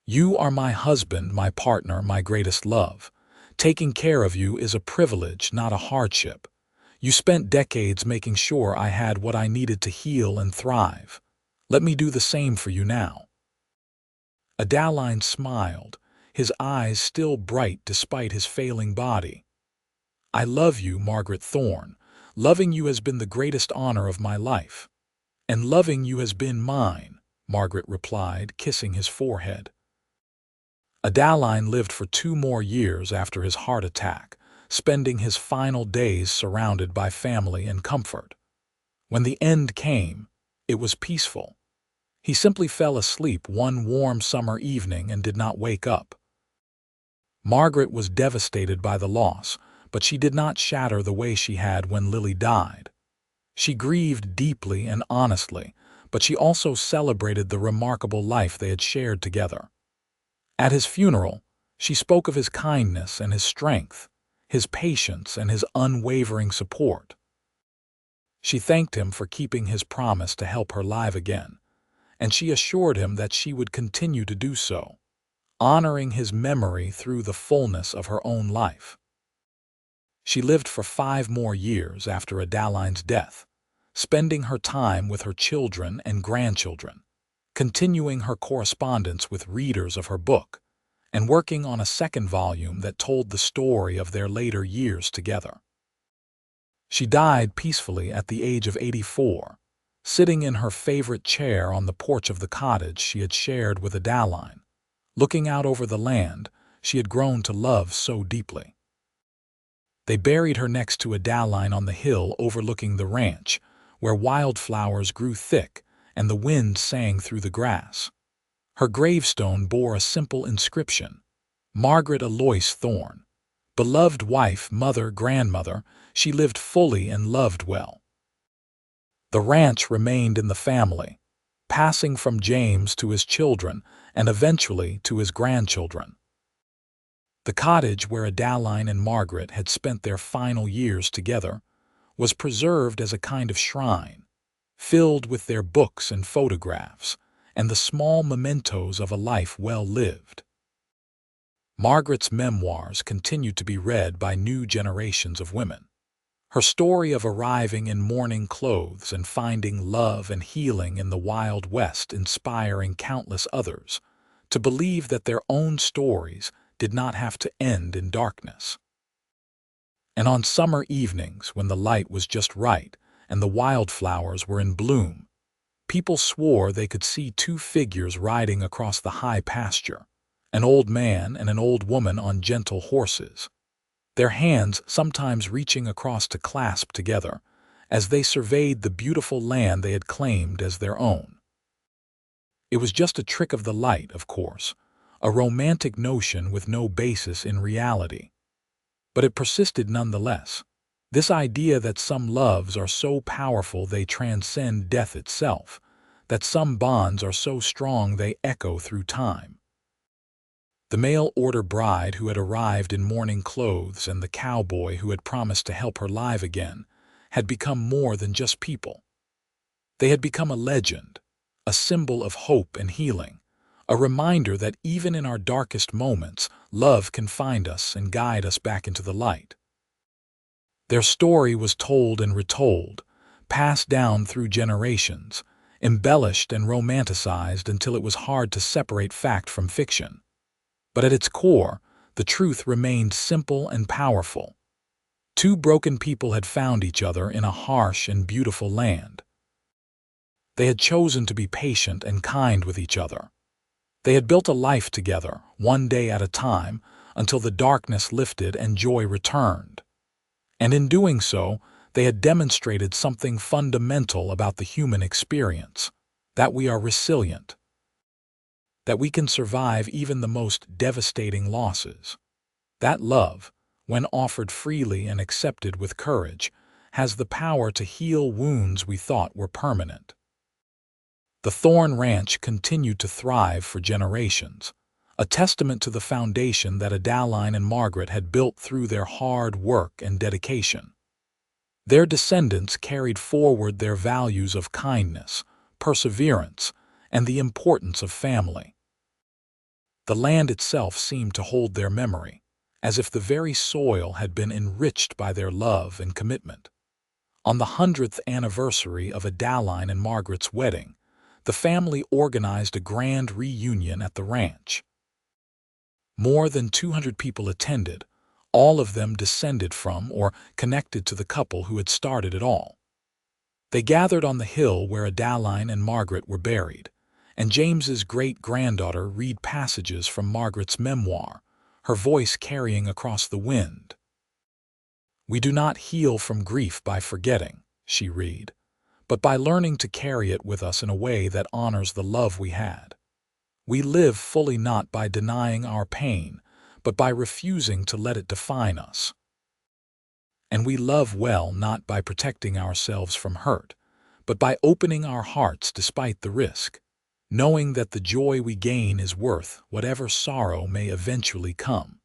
A: "You are my husband, my partner, my greatest love. Taking care of you is a privilege, not a hardship. You spent decades making sure I had what I needed to heal and thrive. Let me do the same for you now." Adaline smiled, his eyes still bright despite his failing body. "I love you, Margaret Thorne. Loving you has been the greatest honor of my life." "And loving you has been mine," Margaret replied, kissing his forehead. Adaline lived for 2 more years after his heart attack, spending his final days surrounded by family and comfort. When the end came, it was peaceful. He simply fell asleep one warm summer evening and did not wake up. Margaret was devastated by the loss, but she did not shatter the way she had when Lily died. She grieved deeply and honestly, but she also celebrated the remarkable life they had shared together. At his funeral, she spoke of his kindness and his strength, his patience and his unwavering support. She thanked him for keeping his promise to help her live again, and she assured him that she would continue to do so, honoring his memory through the fullness of her own life. She lived for 5 more years after Adaline's death, spending her time with her children and grandchildren, continuing her correspondence with readers of her book, and working on a second volume that told the story of their later years together. She died peacefully at the age of 84, sitting in her favorite chair on the porch of the cottage she had shared with Adaline, looking out over the land she had grown to love so deeply. They buried her next to Adaline on the hill overlooking the ranch, where wildflowers grew thick and the wind sang through the grass. Her gravestone bore a simple inscription, "Margaret Aloyce Thorne, Beloved wife, mother, grandmother, she lived fully and loved well. The ranch remained in the family, passing from James to his children and eventually to his grandchildren. The cottage where Adaline and Margaret had spent their final years together was preserved as a kind of shrine, filled with their books and photographs and the small mementos of a life well lived. Margaret's memoirs continued to be read by new generations of women. Her story of arriving in mourning clothes and finding love and healing in the Wild West inspiring countless others to believe that their own stories did not have to end in darkness. And on summer evenings, when the light was just right and the wildflowers were in bloom, people swore they could see two figures riding across the high pasture, an old man and an old woman on gentle horses, their hands sometimes reaching across to clasp together as they surveyed the beautiful land they had claimed as their own. It was just a trick of the light, of course, a romantic notion with no basis in reality. But it persisted nonetheless, this idea that some loves are so powerful they transcend death itself, that some bonds are so strong they echo through time. The mail-order bride who had arrived in mourning clothes and the cowboy who had promised to help her live again had become more than just people. They had become a legend, a symbol of hope and healing, a reminder that even in our darkest moments, love can find us and guide us back into the light. Their story was told and retold, passed down through generations, embellished and romanticized until it was hard to separate fact from fiction. But at its core, the truth remained simple and powerful. Two broken people had found each other in a harsh and beautiful land. They had chosen to be patient and kind with each other. They had built a life together, one day at a time, until the darkness lifted and joy returned. And in doing so, they had demonstrated something fundamental about the human experience, that we are resilient, that we can survive even the most devastating losses. That love, when offered freely and accepted with courage, has the power to heal wounds we thought were permanent. The Thorne Ranch continued to thrive for generations, a testament to the foundation that Adaline and Margaret had built through their hard work and dedication. Their descendants carried forward their values of kindness, perseverance, and the importance of family. The land itself seemed to hold their memory, as if the very soil had been enriched by their love and commitment. On the 100th anniversary of Adaline and Margaret's wedding, the family organized a grand reunion at the ranch. More than 200 people attended, all of them descended from or connected to the couple who had started it all. They gathered on the hill where Adaline and Margaret were buried, and James's great-granddaughter read passages from Margaret's memoir, her voice carrying across the wind. "We do not heal from grief by forgetting," she read, "but by learning to carry it with us in a way that honors the love we had. We live fully not by denying our pain, but by refusing to let it define us. And we love well not by protecting ourselves from hurt, but by opening our hearts despite the risk, knowing that the joy we gain is worth whatever sorrow may eventually come."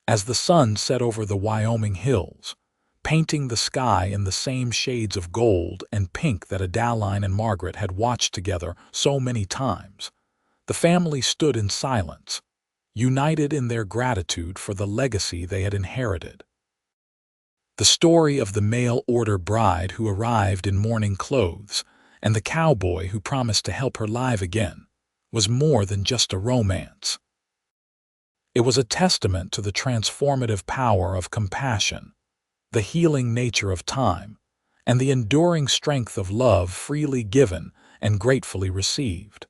A: As the sun set over the Wyoming hills, painting the sky in the same shades of gold and pink that Adaline and Margaret had watched together so many times, the family stood in silence, united in their gratitude for the legacy they had inherited. The story of the mail-order bride who arrived in mourning clothes and the cowboy who promised to help her live again was more than just a romance. It was a testament to the transformative power of compassion, the healing nature of time, and the enduring strength of love freely given and gratefully received.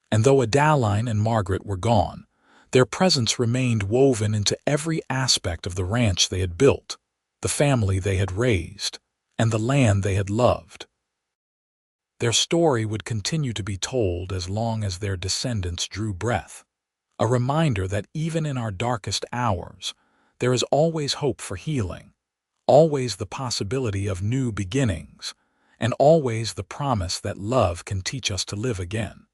A: And though Adaline and Margaret were gone, their presence remained woven into every aspect of the ranch they had built, the family they had raised, and the land they had loved. Their story would continue to be told as long as their descendants drew breath, a reminder that even in our darkest hours, there is always hope for healing, always the possibility of new beginnings, and always the promise that love can teach us to live again.